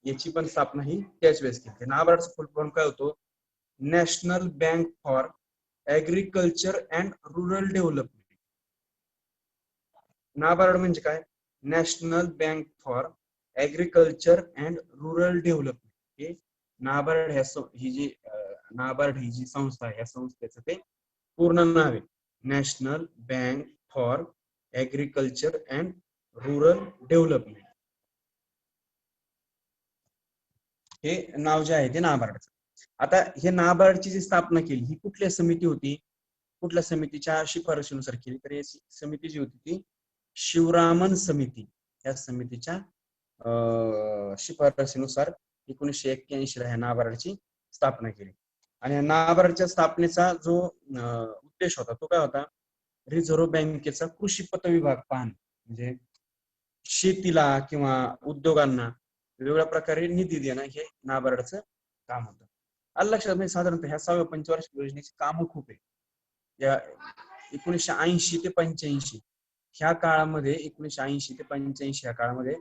याची पण स्थापना ही त्याच वेळेस केली. नाबार्डचं फुल फॉर्म काय होतो, national bank for agriculture and rural development. NABARD म्हणजे काय, national bank for agriculture and rural development. हे नाबार्ड ही जी संस्था आहे, या संस्थेचं ते पूर्ण नाव आहे, national bank for agriculture and rural development. हे नाव जे आहे ते नाबार्डचं. आता हे नाबार्डची जी स्थापना केली ही कुठली समिती होती, कुठल्या समितीच्या शिफारशीनुसार केली, तर याची समिती जी होती ती शिवरामन समिती या समितीच्या शिफारशीनुसार 1981 ला ह्या नाबार्डची स्थापना केली. आणि या नाबार्डच्या स्थापनेचा जो उद्देश होता तो काय होता, रिझर्व्ह बँकेचा कृषी पतविभाग पाहणे, म्हणजे शेतीला किंवा उद्योगांना वेगवेगळ्या प्रकारे निधी देणं हे नाबार्डचं काम होतं. आलं लक्षात, म्हणजे साधारणतः ह्या 6व्या पंचवार्षिक योजनेची कामं खूप आहे. या 1980 ते 85 ह्या काळामध्ये, 1980 ते 85 ह्या काळामध्ये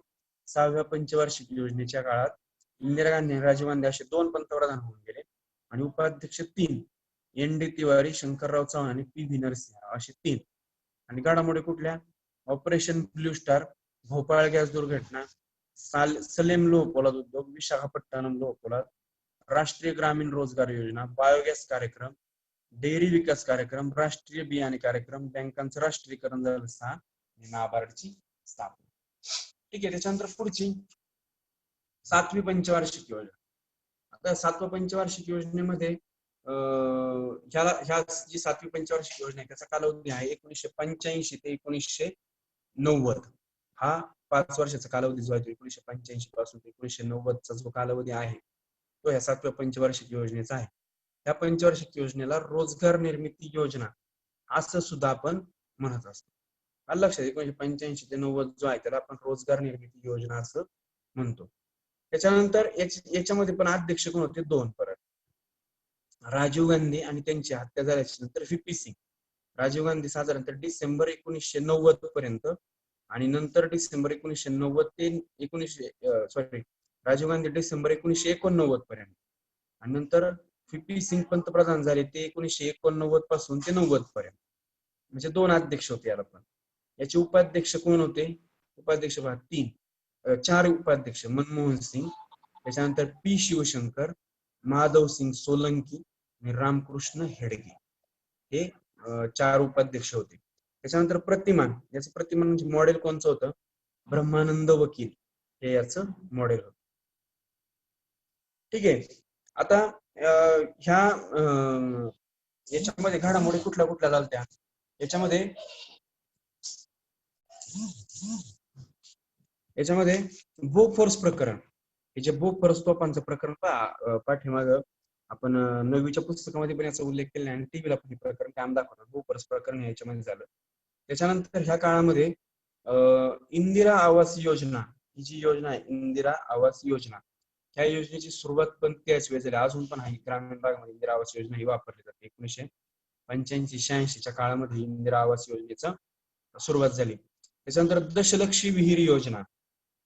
6व्या पंचवार्षिक योजनेच्या काळात इंदिरा गांधी आणि राजीव गांधी असे 2 पंतप्रधान होऊन गेले आणि उपाध्यक्ष 3 एन डी तिवारी, शंकरराव चव्हाण आणि पी व्ही नरसिंह असे 3. आणि घडामोडी कुठल्या, operation blue star, Bhopal gas दुर्घटना, सलेम लोह पोलाद उद्योग, विशाखापट्टणम लोह पोलाद, राष्ट्रीय ग्रामीण रोजगार योजना, बायोगॅस कार्यक्रम, डेअरी विकास कार्यक्रम, राष्ट्रीय बियाणे कार्यक्रम, बँकांचं राष्ट्रीयकरण झालं 6, नाबार्डची स्थापना. ठीक आहे, त्याच्यानंतर पुढची 7वी पंचवार्षिक योजना. आता 7व्या पंचवार्षिक योजनेमध्ये ह्या जी 7वी पंचवार्षिक योजना आहे त्याचा कालावधी आहे 1985 ते 1990. हा 5 वर्षाचा कालावधी जो आहे तो 1985 पासून ते 1990 चा जो कालावधी आहे तो ह्या 7व्या पंचवार्षिक योजनेचा आहे. या पंचवार्षिक योजनेला रोजगार निर्मिती योजना असं सुद्धा आपण म्हणत असतो. आलं लक्षात, 1985 ते 90 जो आहे त्याला आपण रोजगार निर्मिती योजना असं म्हणतो. त्याच्यानंतर याच्यामध्ये पण अध्यक्ष कोण होते, 2 परत, राजीव गांधी आणि त्यांची हत्या झाल्याच्या नंतर व्ही.पी. सिंग. राजीव गांधी साधारणतः डिसेंबर 1990 पर्यंत आणि नंतर डिसेंबर 1990 ते राजीव गांधी डिसेंबर 1989 पर्यंत आणि नंतर व्ही.पी. सिंग पंतप्रधान झाले ते 1989 पासून ते 90 पर्यंत, म्हणजे 2 अध्यक्ष होते याला. पण याचे उपाध्यक्ष कोण होते, उपाध्यक्ष 4 उपाध्यक्ष, मनमोहन सिंग, त्याच्यानंतर पी शिवशंकर, माधव सिंग सोलंकी आणि रामकृष्ण हेडगे हे 4 उपाध्यक्ष होते. त्याच्यानंतर प्रतिमान, याचं प्रतिमान म्हणजे मॉडेल कोणचं होतं, ब्रह्मानंद वकील हे याचं मॉडेल होतं. ठीक आहे, आता ह्या याच्यामध्ये घडामोडी कुठल्या कुठल्या झाल्या याच्यामध्ये बोफोर्स प्रकरण, हे जे बोफोर्स तोफांचं प्रकरण पाठीमाग आपण 9वीच्या पुस्तकामध्ये पण याचा उल्लेख केला आणि टीव्हीला पण प्रकरण काम दाखवतात. बोफोर्स प्रकरण याच्यामध्ये झालं. त्याच्यानंतर ह्या काळामध्ये इंदिरा आवास योजना, ही जी योजना आहे इंदिरा आवास योजना, ह्या योजनेची सुरुवात पण त्याच वेळेस झाली. अजून पण आहे ग्रामीण भागामध्ये इंदिरा आवास योजना ही वापरली जाते. 1985-86 च्या काळामध्ये इंदिरा आवास योजनेचा सुरुवात झाली. त्याच्यानंतर दशलक्षी विहीर योजना,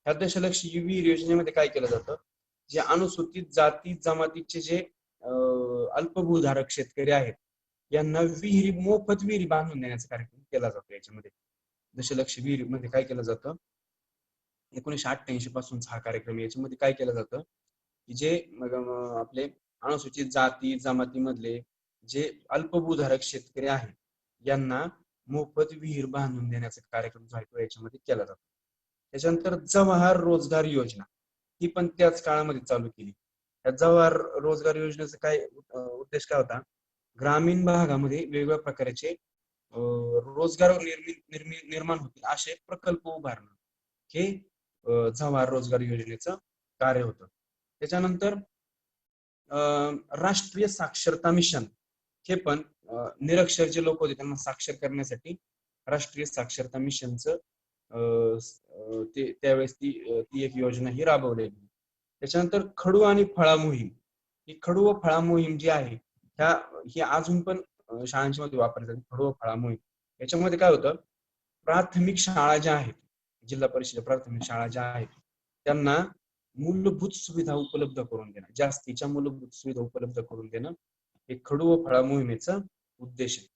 ह्या दशलक्षी विहीर योजनेमध्ये काय केलं जातं, जे अनुसूचित जाती जमातीचे जे अल्पभूधारक शेतकरी आहेत यांना मोफत विहिरी बांधून देण्याचा कार्यक्रम केला जातो. याच्यामध्ये दशलक्षी विहीर मध्ये काय केलं जातं, 1988 पासूनचा हा कार्यक्रम. याच्यामध्ये काय केलं जातं की जे आपले अनुसूचित जाती जमातीमधले जे अल्पभूधारक शेतकरी आहेत यांना मोफत विहीर बांधून देण्याचा कार्यक्रम जो आहे तो याच्यामध्ये केला जातो. त्याच्यानंतर जवाहर रोजगार योजना, ही पण त्याच काळामध्ये चालू केली. या जवाहर रोजगार योजनेचा काय उद्देश काय होता, ग्रामीण भागामध्ये वेगवेगळ्या प्रकारचे रोजगार निर्माण होतील असे प्रकल्प उभारणं हे जवाहर रोजगार योजनेचं कार्य होतं. त्याच्यानंतर राष्ट्रीय साक्षरता मिशन, हे पण निरक्षर जे लोक होते त्यांना साक्षर करण्यासाठी राष्ट्रीय साक्षरता मिशनचं त्यावेळेस ती एक योजना ही राबवलेली. त्याच्यानंतर खडू आणि फळा मोहीम, ही खडू व फळा मोहीम जी आहे ही अजून पण शाळांच्या मध्ये वापरली जाते. खडू व फळा मोहीम याच्यामध्ये काय होतं, प्राथमिक शाळा ज्या आहेत, जिल्हा परिषद प्राथमिक शाळा ज्या आहेत त्यांना मूलभूत सुविधा उपलब्ध करून देणं, जास्तीच्या मूलभूत सुविधा उपलब्ध करून देणं हे खडू व फळा मोहिमेचा उद्देश आहे.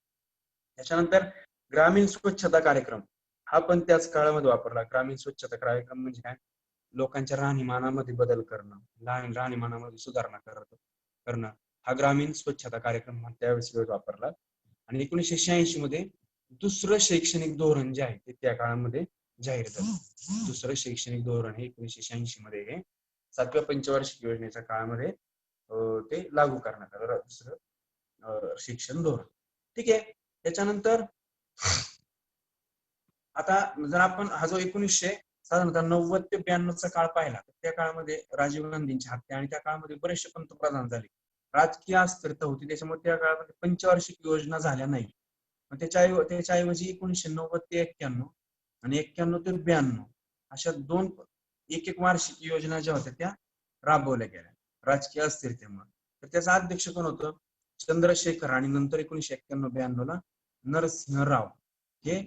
त्याच्यानंतर ग्रामीण स्वच्छता कार्यक्रम, हा पण त्याच काळामध्ये वापरला. ग्रामीण स्वच्छता कार्यक्रम म्हणजे काय, लोकांच्या राहणीमानामध्ये बदल करणं, राहणीमानामध्ये सुधारणा करणं, हा ग्रामीण स्वच्छता कार्यक्रम त्यावेळेस वापरला. आणि 1986 मध्ये दुसरं शैक्षणिक धोरण जे आहे ते त्या काळामध्ये जाहीर झालं. दुसरं शैक्षणिक धोरण हे 1986 मध्ये हे 7व्या पंचवार्षिक योजनेच्या काळामध्ये ते लागू करण्यात आलं, दुसरं शिक्षण धोरण. ठीक आहे, त्याच्यानंतर आता जर आपण हा जो 1900 साधारणतः 90 ते 92चा काळ पाहिला तर त्या काळामध्ये राजीव गांधींची हत्या आणि त्या काळामध्ये बरेचसे पंतप्रधान झाले. राजकीय अस्थिरता होती त्याच्यामुळे त्या काळामध्ये पंचवार्षिक योजना झाल्या नाही. त्याच्याऐवजी 1990 ते 91 आणि 91 ते 92 अशा दोन एक वार्षिक योजना ज्या होत्या त्या राबवल्या गेल्या राजकीय अस्थिरतेमुळे. तर त्याचा अध्यक्ष कोण होतं? चंद्रशेखर आणि नंतर 1991-92 ला नरसिंह राव हे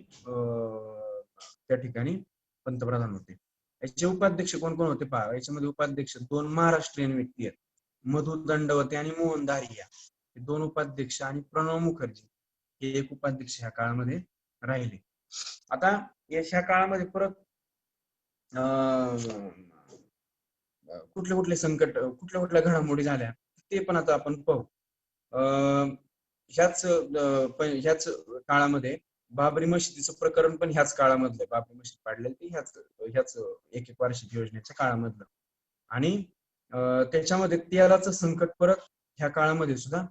त्या ठिकाणी पंतप्रधान होते. याचे उपाध्यक्ष कोण कोण होते पहा. याच्यामध्ये उपाध्यक्ष दोन महाराष्ट्रीयन व्यक्ती आहेत, मधु दंडवते आणि मोहन दारिया हे दोन उपाध्यक्ष आणि प्रणव मुखर्जी हे एक उपाध्यक्ष ह्या काळामध्ये राहिले. आता या काळामध्ये परत कुठले कुठले संकट कुठल्या कुठल्या घडामोडी झाल्या ते पण आता आपण पाहू. ह्याच काळामध्ये बाबरी मशिदीचं प्रकरण पण ह्याच काळामधलं, बाबरी मशीद पाडलेलं ते ह्याच एक वार्षिक योजनेच्या काळामधलं. आणि त्याच्यामध्ये तेलाचं संकट परत ह्या काळामध्ये सुद्धा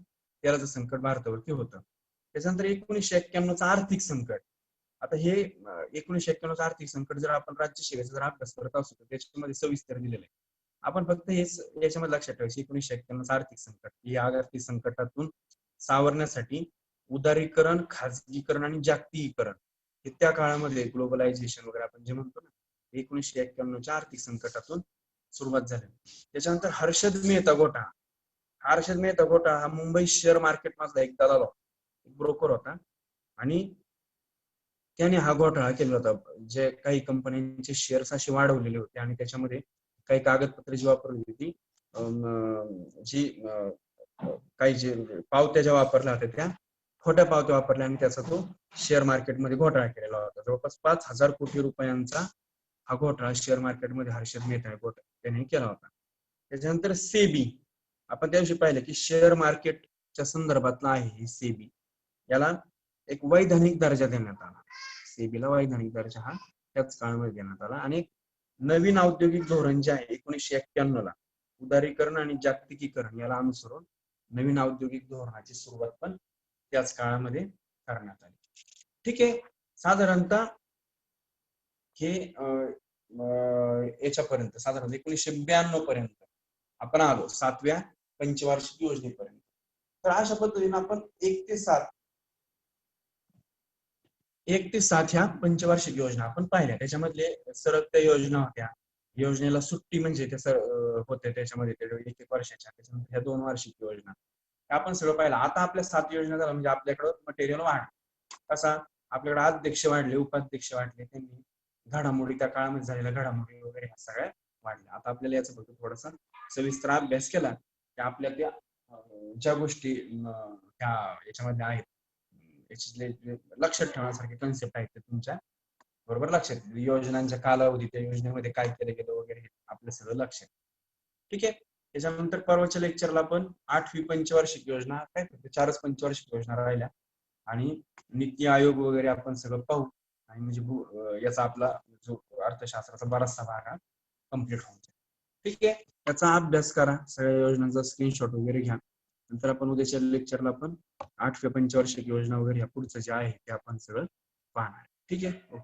तेलाचं संकट भारतावरती होतं. त्याच्यानंतर 1991चं आर्थिक संकट. आता हे 1991चं आर्थिक संकट जर आपण राज्यसेवेचा जर अभ्यास करत असू तर त्याच्यामध्ये सविस्तर दिलेलं आहे. आपण फक्त हेच याच्यामध्ये लक्षात ठेवायचं 1991चं आर्थिक संकट. या आर्थिक संकटातून सावरण्यासाठी उदारीकरण, खाजगीकरण आणि जागतिकीकरण हे त्या काळामध्ये ग्लोबलायझेशन वगैरे आपण जे म्हणतो ना 1991च्या आर्थिक संकटातून सुरुवात झाली. त्याच्यानंतर हर्षद मेहता घोटाळा. हर्षद मेहता घोटाळा हा मुंबई शेअर मार्केट मधला एक दलाल होता, ब्रोकर होता आणि त्याने हा घोटाळा केला होता. जे काही कंपन्यांचे शेअर्स असे वाढवलेले होते आणि त्याच्यामध्ये काही कागदपत्रे जी वापरली होती जी काही जे पावत्या ज्या वापरल्या होत्या त्या खोट्या पावत्या वापरल्या आणि त्याचा तो शेअर मार्केटमध्ये घोटाळा केलेला होता. जवळपास 5,000 कोटी रुपयांचा हा घोटाळा शेअर मार्केटमध्ये हर्षद मेहता त्याने केला होता. त्याच्यानंतर सेबी. आपण त्या दिवशी पाहिलं की शेअर मार्केटच्या संदर्भातला आहे सेबी. याला एक वैधानिक दर्जा देण्यात आला. सेबीला वैधानिक दर्जा हा त्याच काळामध्ये देण्यात आला. आणि नवीन औद्योगिक धोरण जे आहे 1991 ला उदारीकरण आणि जागतिकीकरण याला अनुसरून नवीन औद्योगिक धोरणाची सुरुवात पण त्याच काळामध्ये करण्यात आली. ठीक आहे. साधारणतः हे याच्यापर्यंत साधारण 1992 पर्यंत आपण आलो 7व्या पंचवार्षिक योजनेपर्यंत. तर अशा पद्धतीने आपण 1 ते 7 ह्या पंचवार्षिक योजना आपण पाहिल्या. त्याच्यामधले सरकत्या योजना होत्या. योजनेला सुट्टी म्हणजे त्या होत्या त्याच्यामध्ये 1 वर्षाच्या. त्याच्यानंतर ह्या 2 वार्षिक योजना आपण सगळं पाहिलं. आता आपल्या 7 योजना झाल्या म्हणजे आपल्याकडं मटेरियल वाढ कसा आपल्याकडे अध्यक्ष वाढले, उपाध्यक्ष वाढले, त्यांनी घडामोडी त्या काळामध्ये झालेल्या घडामोडी वगैरे ह्या सगळ्या वाढल्या. आता आपल्याला याचा फक्त थोडासा सविस्तर अभ्यास केला की आपल्या त्या ज्या गोष्टी त्या याच्यामध्ये आहेत लक्षात ठेवण्यासारखे कन्सेप्ट आहेत ते तुमच्या बरोबर लक्षात. योजनांच्या कालावधी त्या योजनेमध्ये काय केलं गेलं वगैरे आपलं सगळं लक्षात. ठीक आहे. त्याच्यानंतर परवाच्या लेक्चरला आपण 8वी पंचवार्षिक योजना काय 4च पंचवार्षिक योजना राहिल्या आणि नीती आयोग वगैरे आपण सगळं पाहू आणि म्हणजे याचा आपला जो अर्थशास्त्राचा बराचसा भाग हा कम्प्लीट होऊन जाईल. ठीक आहे. याचा अभ्यास करा, सगळ्या योजनांचा स्क्रीनशॉट वगैरे घ्या. नंतर आपण उद्याच्या लेक्चरला आपण 8व्या पंचवार्षिक योजना वगैरे या पुढचं जे आहे ते आपण सगळं पाहणार. ठीक आहे.